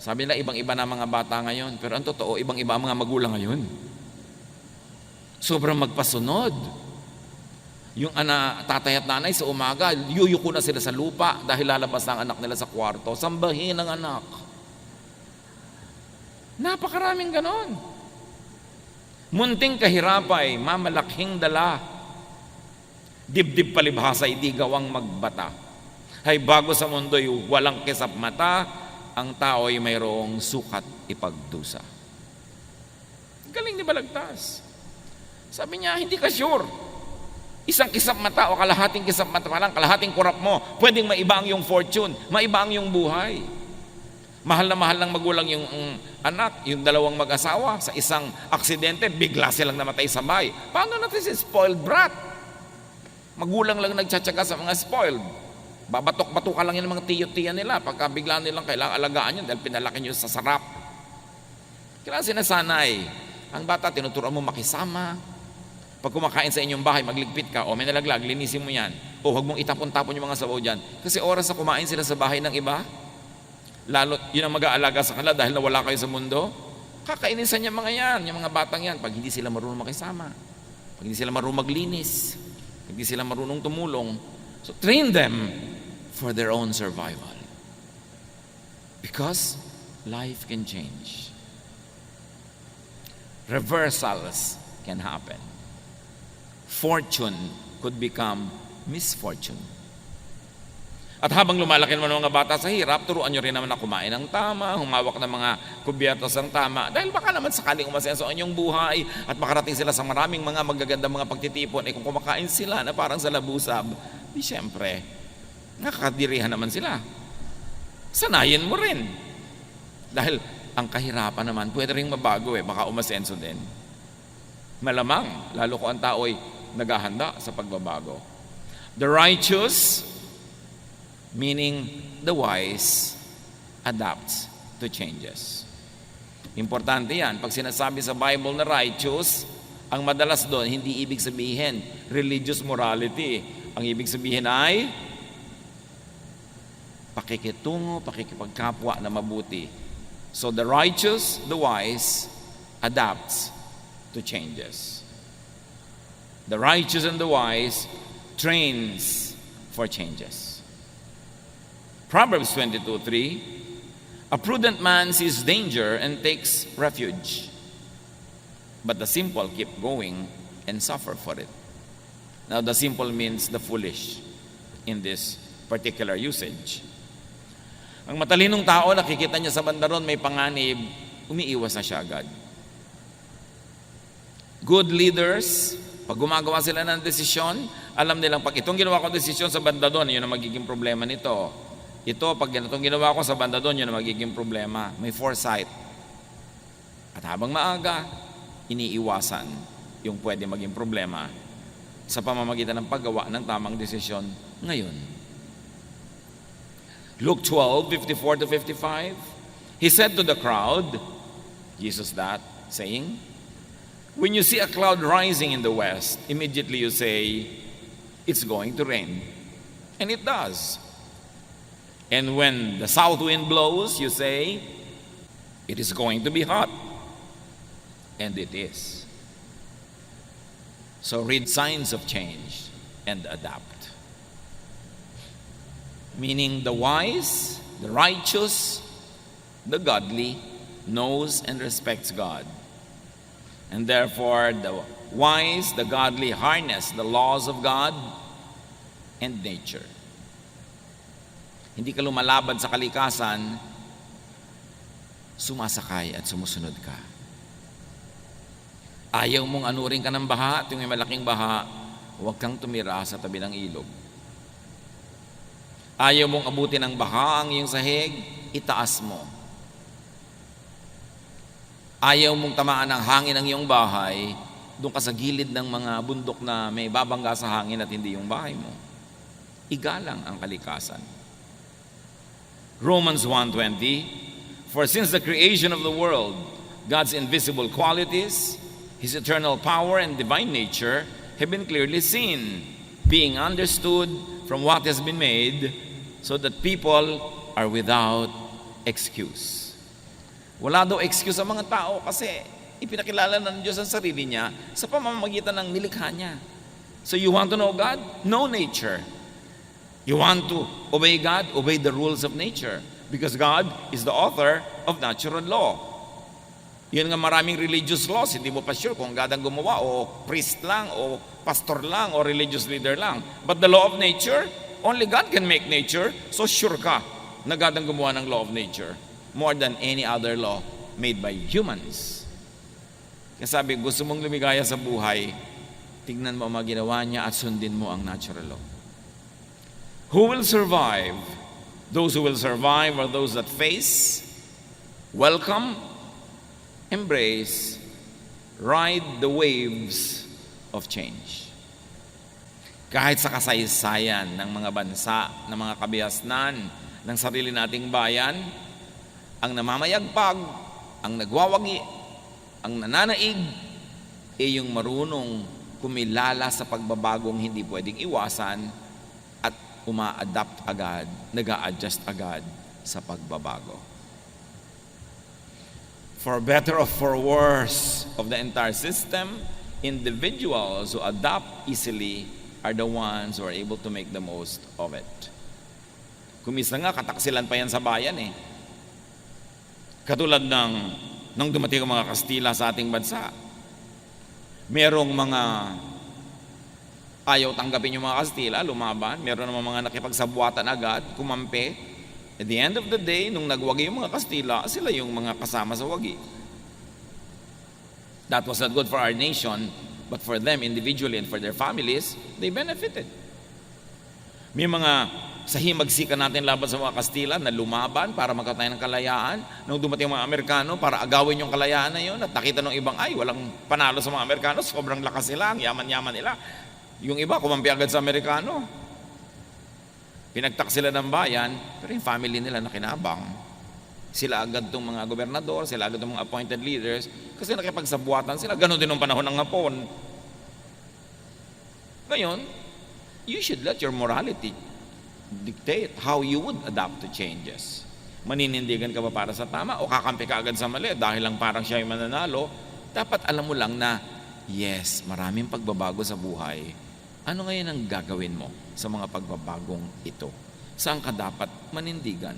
Sabi nila, ibang-iba na mga bata ngayon. Pero ang totoo, ibang-iba ang mga magulang ngayon. Sobrang magpasunod. Yung tatay at nanay sa umaga, yuyuko na sila sa lupa dahil lalabas na ang anak nila sa kwarto. Sambahin ang anak. Napakaraming ganon. Munting kahirapay, mamalaking dala. Dibdib palibhasa, hindi gawang magbata. Hay bago sa mundo'y walang kisap mata, ang tao'y mayroong sukat ipagdusa. Galing ni Balagtas. Sabi niya, hindi ka sure. Isang kisap mata o kalahating kisap mata pa lang, kalahating kurap mo, pwedeng maiba ang iyong fortune, maiba ang iyong buhay. Mahal na mahal ng magulang yung anak, yung dalawang mag-asawa, sa isang aksidente, bigla silang namatay sabay. Paano natin si spoiled brat? Magulang lang nagtsatsaga sa mga spoiled. Babatok-batukan lang yan ng mga tiyo-tiya nila pagka bigla nilang kailangan alagaan yun dahil pinalaki nyo sa sarap. Kailangan sinasanay. Ang bata, tinuturuan mo makisama. Pag kumakain sa inyong bahay, magligpit ka, o may nalaglag, linisin mo yan. O huwag mong itapon-tapon yung mga sabaw dyan. Kasi oras na kumain sila sa bahay ng iba, lalo yun ang mag-aalaga sa kanila dahil nawala kayo sa mundo, kakainisan niya mga yan, yung mga batang yan, pag hindi sila marunong makisama, pag hindi sila marunong maglinis, pag hindi sila marunong tumulong. So train them for their own survival. Because life can change. Reversals can happen. Fortune could become misfortune. At habang lumalaki naman mga bata sa hirap, turuan nyo rin naman na kumain ng tama, humawak ng mga kubyertos ng tama. Dahil baka naman sakaling umasenso ang inyong buhay at makarating sila sa maraming mga magagandang mga pagtitipon, kung kumakain sila na parang sa labusab, di syempre, nakakadirihan naman sila. Sanayin mo rin. Dahil ang kahirapan naman, pwede rin mabago baka umasenso din. Malamang, lalo ko ang tao'y naghahanda sa pagbabago. The righteous, meaning the wise, adapts to changes. Importante yan. Pag sinasabi sa Bible na righteous, ang madalas doon, hindi ibig sabihin religious morality. Ang ibig sabihin ay pakikitungo, pakikipagkapwa na mabuti. So the righteous, the wise, adapts to changes. The righteous and the wise trains for changes. Proverbs 22:3, a prudent man sees danger and takes refuge, but the simple keep going and suffer for it. Now, the simple means the foolish in this particular usage. Ang matalinong tao, nakikita niya sa banda ron may panganib, umiiwas na siya agad. Good leaders, pag gumagawa sila ng desisyon, alam nilang pag itong ginawa ko desisyon sa banda doon, yun ang magiging problema nito. Ito, pag itong ginawa ko sa banda doon, yun ang magiging problema. May foresight. At habang maaga, iniiwasan yung pwede maging problema sa pamamagitan ng paggawa ng tamang desisyon ngayon. Luke 12:54-55, he said to the crowd, Jesus that, saying, when you see a cloud rising in the west, immediately you say, it's going to rain. And it does. And when the south wind blows, you say, it is going to be hot. And it is. So read signs of change and adapt. Meaning the wise, the righteous, the godly knows and respects God. And therefore the wise, the godly harness the laws of God and nature. Hindi ka lumalaban sa kalikasan, sumasakay at sumusunod ka. Ayaw mong anurin ka ng baha at yung may malaking baha, huwag kang tumira sa tabi ng ilog. Ayaw mong abutin ng baha ang iyong sahig, itaas mo. Ayaw mong tamaan ng hangin ang iyong bahay, doon ka sa gilid ng mga bundok na may babangga sa hangin at hindi yung bahay mo. Igalang ang kalikasan. Romans 1:20, For since the creation of the world, God's invisible qualities, His eternal power and divine nature have been clearly seen, being understood from what has been made, so that people are without excuse. Wala daw excuse ang mga tao kasi ipinakilala ng Diyos ang sarili niya sa pamamagitan ng nilikha niya. So you want to know God? Know nature. You want to obey God? Obey the rules of nature. Because God is the author of natural law. Yan nga maraming religious laws, hindi mo pa sure kung God ang gumawa o priest lang o pastor lang o religious leader lang. But the law of nature, only God can make nature, so sure ka na God ang gumawa ng law of nature more than any other law made by humans. Kaya sabi, gusto mong lumigaya sa buhay, tignan mo ang mga ginawa niya at sundin mo ang natural law. Who will survive? Those who will survive are those that face, welcome, embrace, ride the waves of change. Kahit sa kasaysayan ng mga bansa, ng mga kabihasnan, ng sarili nating bayan, ang namamayagpag, ang nagwawagi, ang nananaig, yung marunong kumilala sa pagbabagong hindi pwedeng iwasan at uma-adapt agad, nag-a-adjust agad sa pagbabago. For better or for worse of the entire system, individuals who adapt easily are the ones who are able to make the most of it. Kumisa nga, kataksilan pa yan sa bayan eh. Katulad nang dumating ang mga Kastila sa ating bansa. Merong mga ayaw tanggapin yung mga Kastila, lumaban. Meron naman mga nakipagsabuatan agad, kumampi. At the end of the day, nung nagwagi yung mga Kastila, sila yung mga kasama sa wagi. That was not good for our nation, but for them individually and for their families, they benefited. May mga sahimagsikan natin laban sa mga Kastila na lumaban para magkatayo ng kalayaan. Nung dumating mga Amerikano para agawin yung kalayaan na yun at nakita ng ibang ay walang panalo sa mga Amerikano, sobrang lakas nila, ang yaman-yaman nila. Yung iba kumampi agad sa Amerikano. Pinagtak sila ng bayan, pero yung family nila nakinabang. Sila agad itong mga gobernador, sila agad itong mga appointed leaders, kasi nakipagsabuatan sila. Ganon din ng panahon ng Hapon. Ngayon, you should let your morality dictate how you would adapt to changes. Maninindigan ka ba para sa tama o kakampi ka agad sa mali dahil lang parang siya yung mananalo? Dapat alam mo lang na, yes, maraming pagbabago sa buhay. Ano ngayon ang gagawin mo sa mga pagbabagong ito? Saan ka dapat manindigan?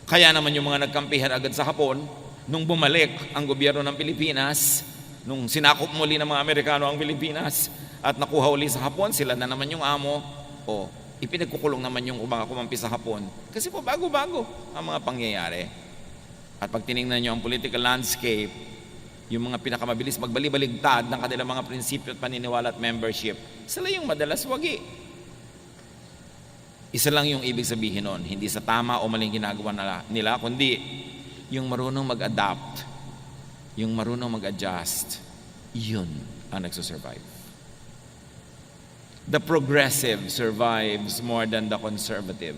Kaya naman yung mga nagkampihan agad sa Hapon, nung bumalik ang gobyerno ng Pilipinas, nung sinakop muli ng mga Amerikano ang Pilipinas at nakuha uli sa Hapon, sila na naman yung amo, o ipinagkukulong naman yung mga kumampi sa Hapon. Kasi po bago-bago ang mga pangyayari. At pag tinignan nyo ang political landscape, yung mga pinakamabilis magbalibaligtad ng kanilang mga prinsipyo at paniniwala at membership, sila yung madalas wagi. Isa lang yung ibig sabihin nun, hindi sa tama o maling ginagawa nila, kundi yung marunong mag-adapt, yung marunong mag-adjust, yun ang nagsusurvive. The progressive survives more than the conservative.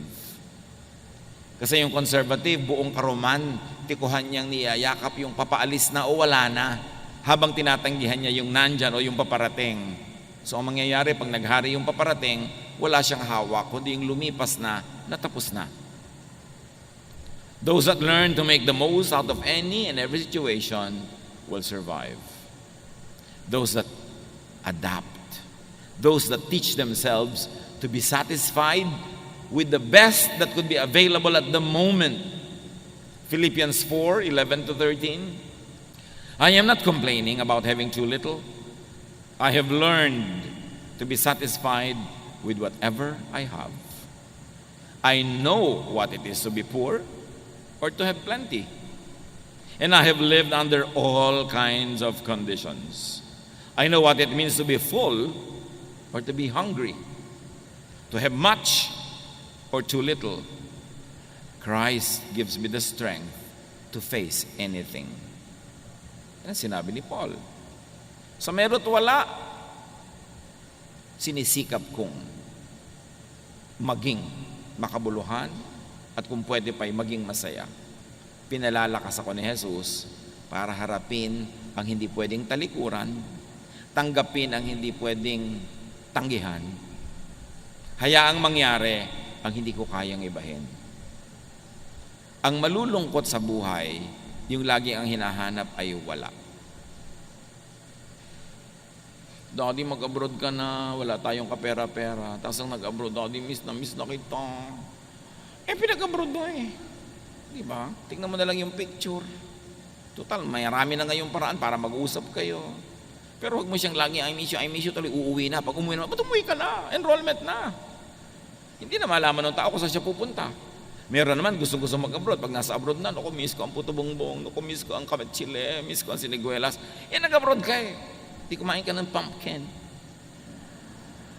Kasi yung conservative, buong karuman, tikuhan niyang niyayakap yung papaalis na o wala na, habang tinatanggihan niya yung nandyan o yung paparating. So ang mangyayari, pag naghari yung paparating, wala siyang hawak, kundi yung lumipas na, natapos na. Those that learn to make the most out of any and every situation will survive. Those that adapt, those that teach themselves to be satisfied with the best that could be available at the moment. Philippians 4:11-13. I am not complaining about having too little. I have learned to be satisfied with whatever I have. I know what it is to be poor or to have plenty. And I have lived under all kinds of conditions. I know what it means to be full or to be hungry, to have much or too little. Christ gives me the strength to face anything. Yan ang sinabi ni Paul. Sa meron at wala, sinisikap kong maging makabuluhan at kung pwede pa'y maging masaya. Pinalalakas ako ni Jesus para harapin ang hindi pwedeng talikuran, tanggapin ang hindi pwedeng tanggihan, hayaang mangyari ang hindi ko kayang ibahin. Ang malulungkot sa buhay, yung lagi ang hinahanap ay wala. Daddy, mag-abroad ka na, wala tayong kapera-pera. Tapos ang nag-abroad, Daddy, miss na kita. Pinag-abroad na Di ba? Tingnan mo na lang yung picture. Total, marami na ngayong paraan para mag-usap kayo. Pero huwag mo siyang lagi, I miss you, tuloy uuwi na. Pag umuwi na, ba't umuwi ka na? Enrollment na. Hindi na malaman ng tao kung saan siya pupunta. Meron naman, gusto mag-abroad. Pag nasa abroad na, naku, miss ko ang puto bongbong, naku, miss ko ang kamet chile, miss ko ang siniguelas. Nag-abroad ka Di kumain ka ng pumpkin.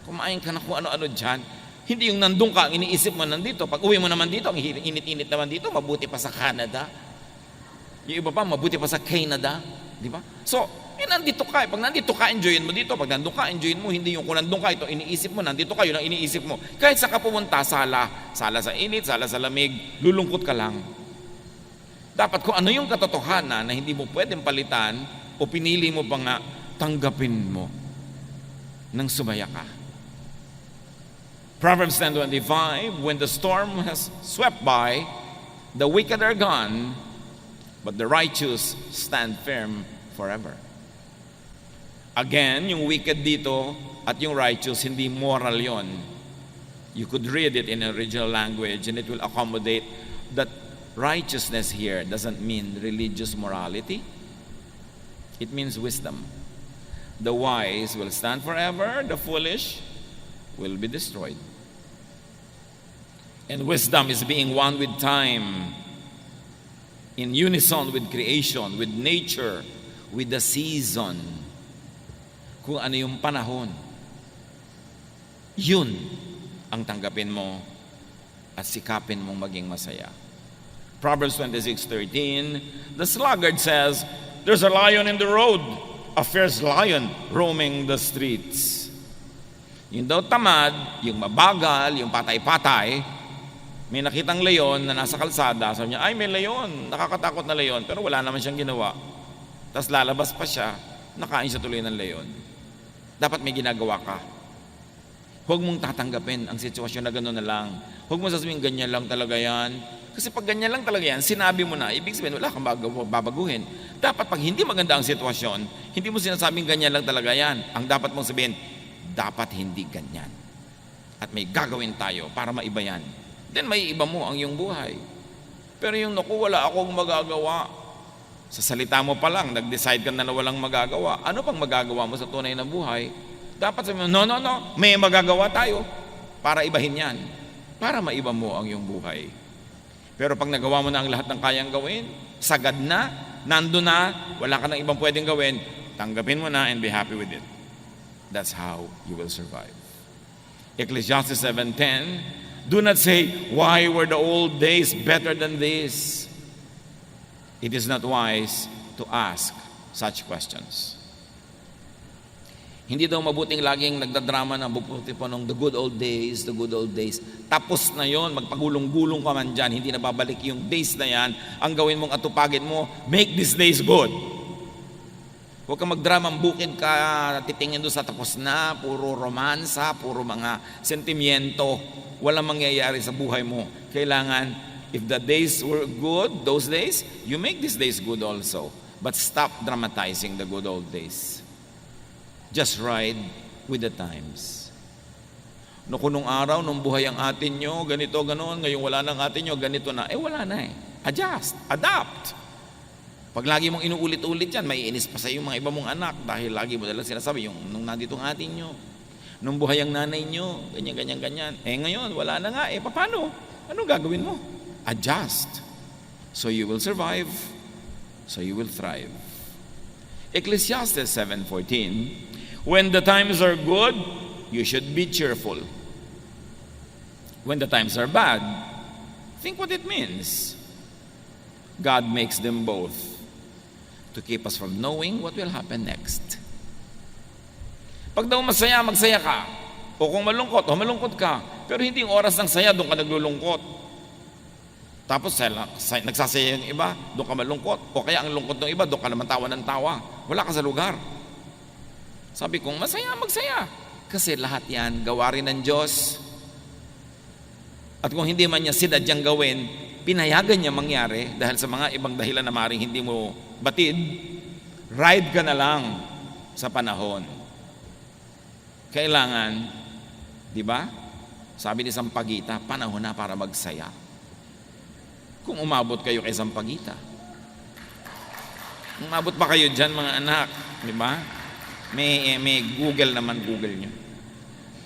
Kumain ka na kung ano-ano dyan. Hindi yung nandun ka, ang iniisip mo nandito. Pag uwi mo naman dito, ang init-init naman dito, mabuti pa sa Canada. Yung iba pa, mabuti pa sa Canada. Di ba? So, nandito ka. Pag nandito ka, enjoyin mo dito. Pag nandun ka, enjoyin mo. Hindi yung kung nandun ka, ito iniisip mo, nandito ka, yun ang iniisip mo. Kahit sa ka pumunta, sala sa init, sala sa lamig, lulungkot ka lang. Dapat kung ano yung katotohanan na hindi mo pwedeng palitan o pinili mo pa nga, tanggapin mo nang sumaya ka. Proverbs 10:25, when the storm has swept by, the wicked are gone, but the righteous stand firm forever. Again, yung wicked dito at yung righteous, hindi moral yon. You could read it in original language and it will accommodate that righteousness here doesn't mean religious morality. It means wisdom. The wise will stand forever, the foolish will be destroyed. And wisdom is being one with time, in unison with creation, with nature, with the season. Kung ano yung panahon, yun ang tanggapin mo at sikapin mong maging masaya. Proverbs 26:13, the sluggard says, there's a lion in the road, a fierce lion roaming the streets. Yung daw tamad, yung mabagal, yung patay-patay, may nakitang leon na nasa kalsada, sabi niya, ay may leon, nakakatakot na leon, pero wala naman siyang ginawa. Tapos lalabas pa siya, nakain siya tuloy ng leon. Dapat may ginagawa ka. Huwag mong tatanggapin ang sitwasyon na gano'n na lang. Huwag mo sasabihin, ganyan lang talaga yan. Kasi pag ganyan lang talaga yan, sinabi mo na, ibig sabihin, wala kang babaguhin. Dapat pag hindi maganda ang sitwasyon, hindi mo sinasabing ganyan lang talaga yan. Ang dapat mong sabihin, dapat hindi ganyan. At may gagawin tayo para maiba yan. Then may iba mo ang iyong buhay. Pero yung naku, wala akong magagawa. Sa salita mo pa lang, nag-decide ka na walang magagawa. Ano pang magagawa mo sa tunay na buhay? Dapat sabihin mo, no, may magagawa tayo para ibahin yan. Para maiba mo ang iyong buhay. Pero pag nagawa mo na ang lahat ng kayang gawin, sagad na, nando na, wala ka nang ibang pwedeng gawin, tanggapin mo na and be happy with it. That's how you will survive. Ecclesiastes 7:10, do not say, why were the old days better than this? It is not wise to ask such questions. Hindi daw mabuting laging nagdadrama na buputi po nung the good old days. Tapos na yon, magpagulong-gulong ka man dyan, hindi na babalik yung days na yan. Ang gawin mong atupagin mo, make these days good. Huwag kang magdramang bukid ka, titingin doon sa tapos na, puro romansa, puro mga sentimiento. Walang mangyayari sa buhay mo. Kailangan, if the days were good, those days, you make these days good also. But stop dramatizing the good old days. Just ride with the times. No, kung nung araw, nung buhay ang atin nyo, ganito, ganoon, ngayon wala nang atin nyo, ganito na. Wala na Adjust, adapt. Pag lagi mong inuulit-ulit yan, maiinis pa sa iyo mga iba mong anak dahil lagi mo dalang sinasabi, yung nung nandito ang atin nyo, nung buhay ang nanay nyo, ganyan. Ngayon, wala na nga. Paano? Anong gagawin mo? Adjust. So you will survive. So you will thrive. Ecclesiastes 7:14, when the times are good, you should be cheerful. When the times are bad, think what it means. God makes them both to keep us from knowing what will happen next. Pag daw masaya, magsaya ka. O kung malungkot ka. Pero hindi yung oras ng saya, doon ka naglulungkot. Tapos nagsasaya yung iba, doon ka malungkot. O kaya ang lungkot ng iba, doon ka naman tawa ng tawa. Wala ka sa lugar. Sabi kong, masaya, magsaya. Kasi lahat yan, gawarin ng Diyos. At kung hindi man niya sinadyang gawin, pinayagan niya mangyari dahil sa mga ibang dahilan na maaaring hindi mo batid, ride ka na lang sa panahon. Kailangan, di ba? Sabi ni Sampaguita, panahon na para magsaya. Kung umabot kayo kay Sampaguita. Umabot pa kayo dyan mga anak, di ba? May Google naman, Google nyo.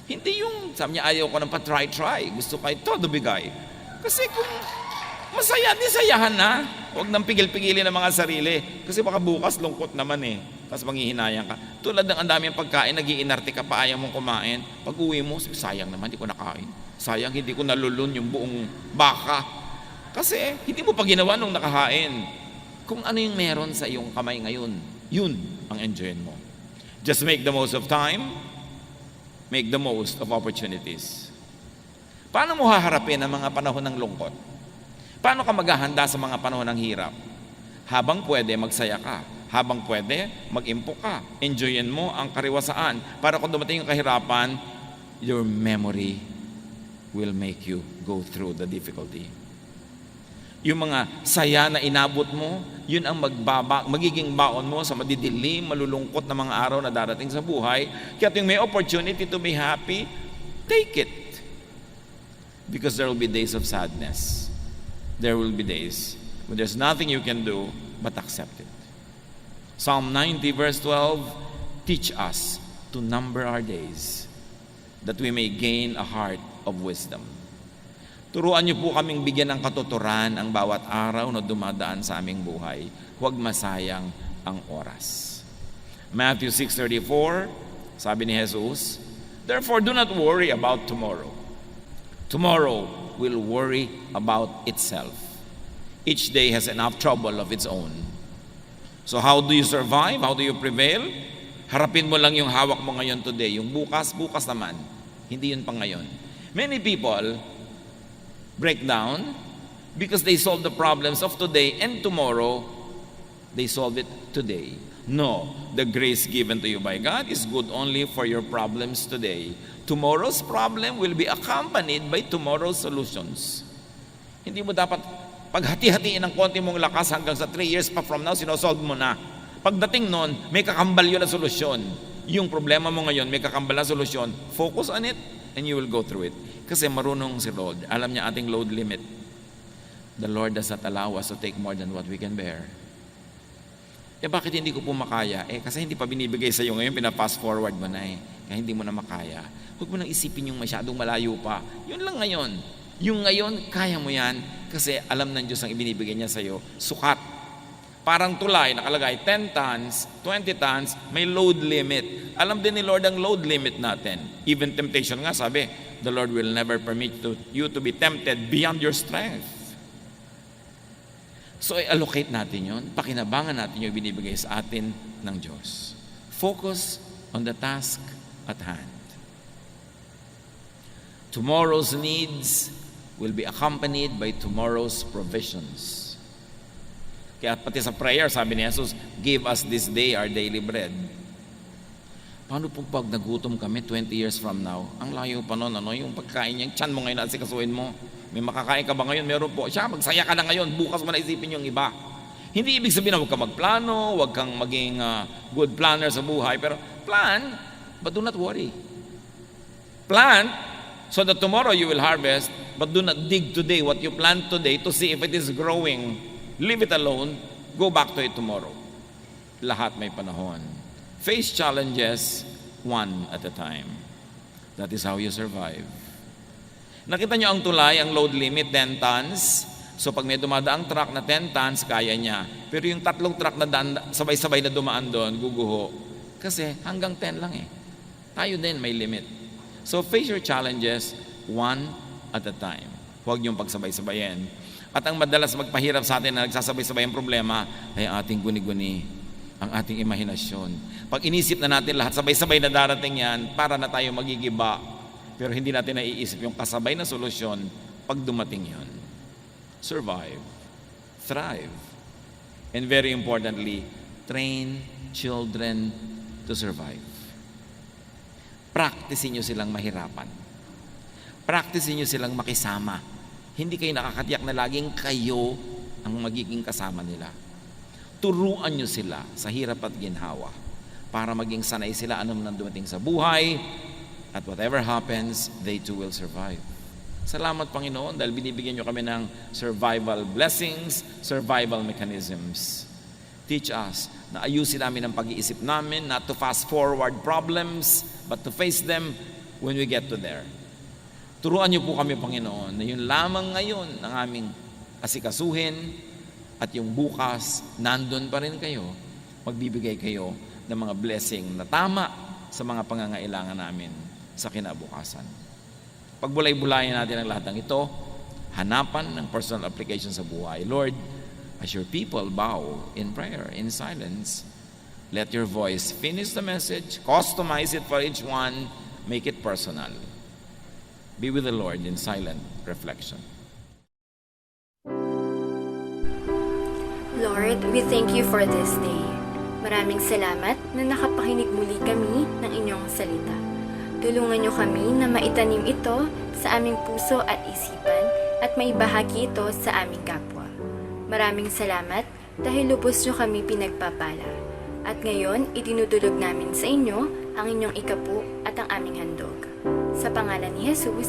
Hindi yung, sabi niya, ayaw ko ng pa-try. Gusto kayo todo bigay. Kasi kung masaya, di sayahan na. Huwag nang pigil-pigilin ng mga sarili. Kasi baka bukas lungkot naman eh. Tapos manghihinayang ka. Tulad ng ang daming pagkain, nag-iinarte ka pa, ayaw mong kumain. Pag uwi mo, sayang naman, hindi ko nakain. Sayang, hindi ko nalulun yung buong baka. Kasi hindi mo pa ginawa nung nakahain. Kung ano yung meron sa iyong kamay ngayon, yun ang enjoyin mo. Just make the most of time. Make the most of opportunities. Paano mo haharapin ang mga panahon ng lungkot? Paano ka maghahanda sa mga panahon ng hirap? Habang pwede, magsaya ka. Habang pwede, mag-impo ka. Enjoyin mo ang kariwasaan. Para kung dumating yung kahirapan, your memory will make you go through the difficulty. Yung mga saya na inabot mo, yun ang magiging baon mo sa madidilim, malulungkot na mga araw na darating sa buhay. Kaya yung may opportunity to be happy, take it. Because there will be days of sadness. There will be days when there's nothing you can do but accept it. Psalm 90 verse 12, teach us to number our days that we may gain a heart of wisdom. Turuan niyo po kaming bigyan ng katuturan ang bawat araw na dumadaan sa aming buhay. Huwag masayang ang oras. Matthew 6:34, sabi ni Jesus, therefore do not worry about tomorrow. Tomorrow will worry about itself. Each day has enough trouble of its own. So how do you survive? How do you prevail? Harapin mo lang yung hawak mo ngayon today. Yung bukas naman. Hindi yun pang ngayon. Many people break down because they solve the problems of today, and tomorrow they solve it today. No, the grace given to you by God is good only for your problems today. Tomorrow's problem will be accompanied by tomorrow's solutions. Hindi mo dapat paghati-hatiin ng konti mong lakas hanggang sa 3 years pa from now, sinosolve mo na. Pagdating nun, may kakambal yun na solusyon. Yung problema mo ngayon, may kakambal na solusyon. Focus on it and you will go through it. Kasi marunong si Lord. Alam niya ating load limit. The Lord does not allow us to take more than what we can bear. Bakit hindi ko po makaya? Kasi hindi pa binibigay sa iyo ngayon, pina-fast forward mo na Kaya hindi mo na makaya. Huwag mo nang isipin yung masyadong malayo pa. Yun lang ngayon. Yung ngayon, kaya mo yan kasi alam ng Diyos ang ibinibigay niya sa iyo. Sukat. Parang tulay, nakalagay 10 tons, 20 tons, may load limit. Alam din ni Lord ang load limit natin. Even temptation nga, sabi, the Lord will never permit you to be tempted beyond your strength. So, allocate natin yun. Pakinabangan natin yung binibigay sa atin ng Diyos. Focus on the task at hand. Tomorrow's needs will be accompanied by tomorrow's provisions. Kaya pati sa prayer, sabi ni Jesus, give us this day our daily bread. Paano po pag nagutom kami 20 years from now? Ang layo pa nun, yung pagkain niya, yung tiyan mo ngayon at sikasuin mo. May makakain ka ba ngayon? Meron po. Siya, magsaya ka na ngayon. Bukas mo na isipin yung iba. Hindi ibig sabihin na huwag kang magplano, huwag kang maging good planner sa buhay. Pero plan, but do not worry. Plant so that tomorrow you will harvest, but do not dig today what you plant today to see if it is growing. Leave it alone. Go back to it tomorrow. Lahat may panahon. Face challenges one at a time. That is how you survive. Nakita nyo ang tulay, ang load limit, 10 tons. So pag may dumadaang truck na 10 tons, kaya niya. Pero yung 3 truck na sabay-sabay na dumaan doon, guguho. Kasi hanggang 10 lang Tayo din may limit. So face your challenges one at a time. Huwag niyong pagsabay-sabayin. At ang madalas magpahirap sa atin na nagsasabay-sabay ang problema ay ating guni-guni, ang ating imahinasyon. Pag inisip na natin lahat, sabay-sabay na darating yan, para na tayo magigiba. Pero hindi natin naiisip yung kasabay na solusyon pag dumating yon. survive, thrive, and very importantly, train children to survive. Practicein nyo silang mahirapan. Practicein nyo silang makisama. Hindi kayo nakakatiyak na laging kayo ang magiging kasama nila. Turuan nyo sila sa hirap at ginhawa para maging sanay sila anong nang dumating sa buhay, at whatever happens, they too will survive. Salamat, Panginoon, dahil binibigyan nyo kami ng survival blessings, survival mechanisms. Teach us na ayusin namin ang pag-iisip namin, not to fast forward problems, but to face them when we get to there. Turuan niyo po kami, Panginoon, na yun lamang ngayon ang aming asikasuhin, at yung bukas, nandun pa rin kayo, magbibigay kayo ng mga blessing na tama sa mga pangangailangan namin sa kinabukasan. Pagbulay-bulayan natin ang lahat ng ito, hanapan ng personal application sa buhay. Lord, as your people bow in prayer, in silence, let your voice finish the message, customize it for each one, make it personal. Be with the Lord in silent reflection. Lord, we thank you for this day. Maraming salamat na nakapakinig muli kami ng inyong salita. Tulungan niyo kami na maitanim ito sa aming puso at isipan at maibahagi ito sa aming kapwa. Maraming salamat dahil lubos niyo kami pinagpapala. At ngayon, itinudulog namin sa inyo ang inyong ikapu at ang aming handog. Sa pangalan ni Jesus.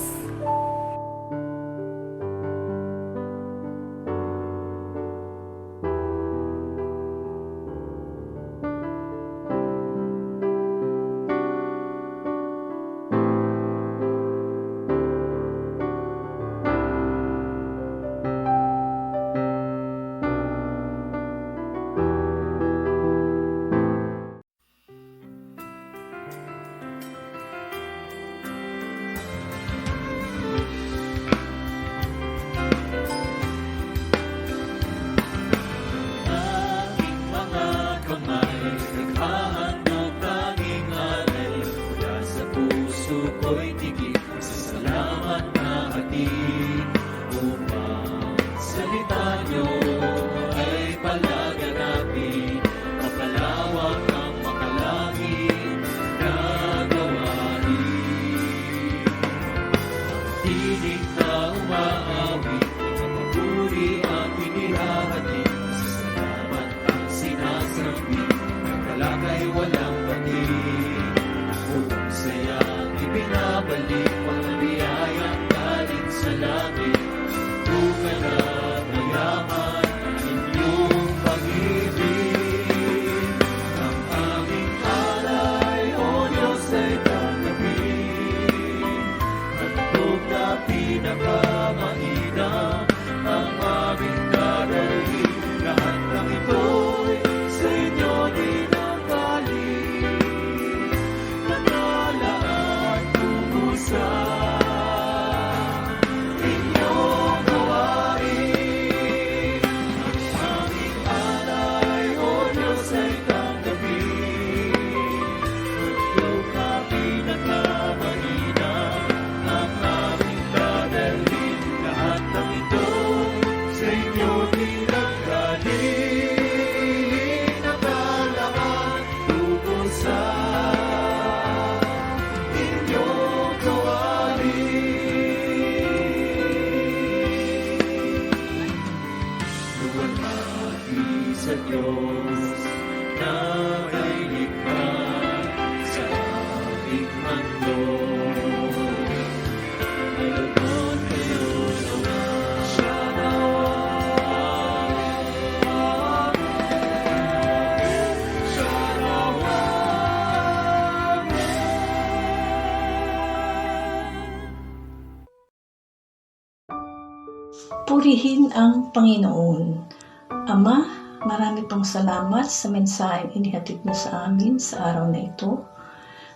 Purihin ang Panginoon. Ama, marami pang salamat sa mensaheng inihatid mo sa amin sa araw na ito.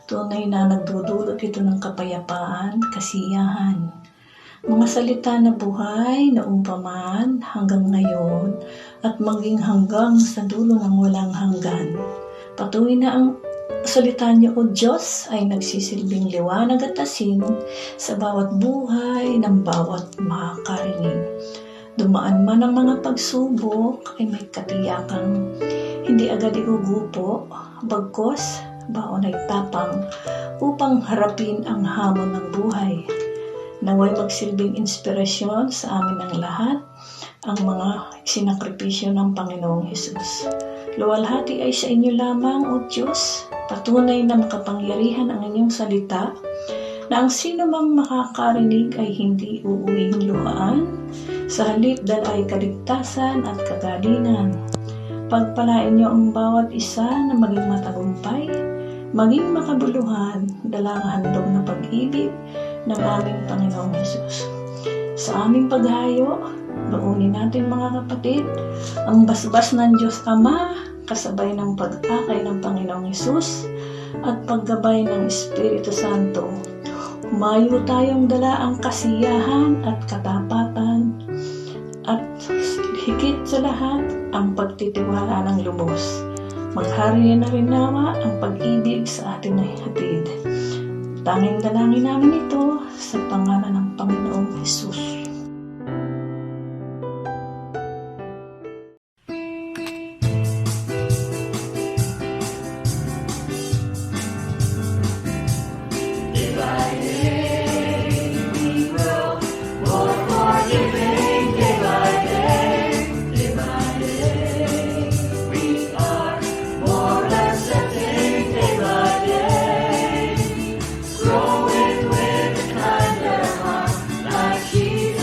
Tunay na nagdudulot ito ng kapayapaan, kasiyahan. Mga salita na buhay na umpaman hanggang ngayon at maging hanggang sa dulo ng walang hanggan. Patuloy na ang salita niyo, O Diyos, ay nagsisilbing liwanag at asin sa bawat buhay ng bawat makakarinig. Dumaan man ang mga pagsubok ay may katiyakang hindi agad igugupo, bagkos baon ay tapang upang harapin ang hamon ng buhay. Naway magsilbing inspirasyon sa amin ng lahat ang mga sinakripisyo ng Panginoong Hesus. Luwalhati ay sa inyo lamang, O Diyos, patunay na makapangyarihan ang inyong salita, na ang sino mang makakarinig ay hindi uuwing luhaan, sa halip dalay kaligtasan at kagalingan. Pagpalain niyo ang bawat isa na maging matagumpay, maging makabuluhan, dalang handog na pag-ibig ng aming Panginoong Hesus. Sa aming paghayo, baunin natin mga kapatid, ang basbas ng Diyos Ama, kasabay ng pag-akay ng Panginoong Hesus, at paggabay ng Espiritu Santo. Humayo tayong dala ang kasiyahan at katapatan, at higit sa lahat, ang pagtitiwala ng lubos. Maghari na rin nawa ang pag-ibig sa ating hatid. Tanging dalangin namin ito sa pangalan ng Panginoong Hesus. Jesus.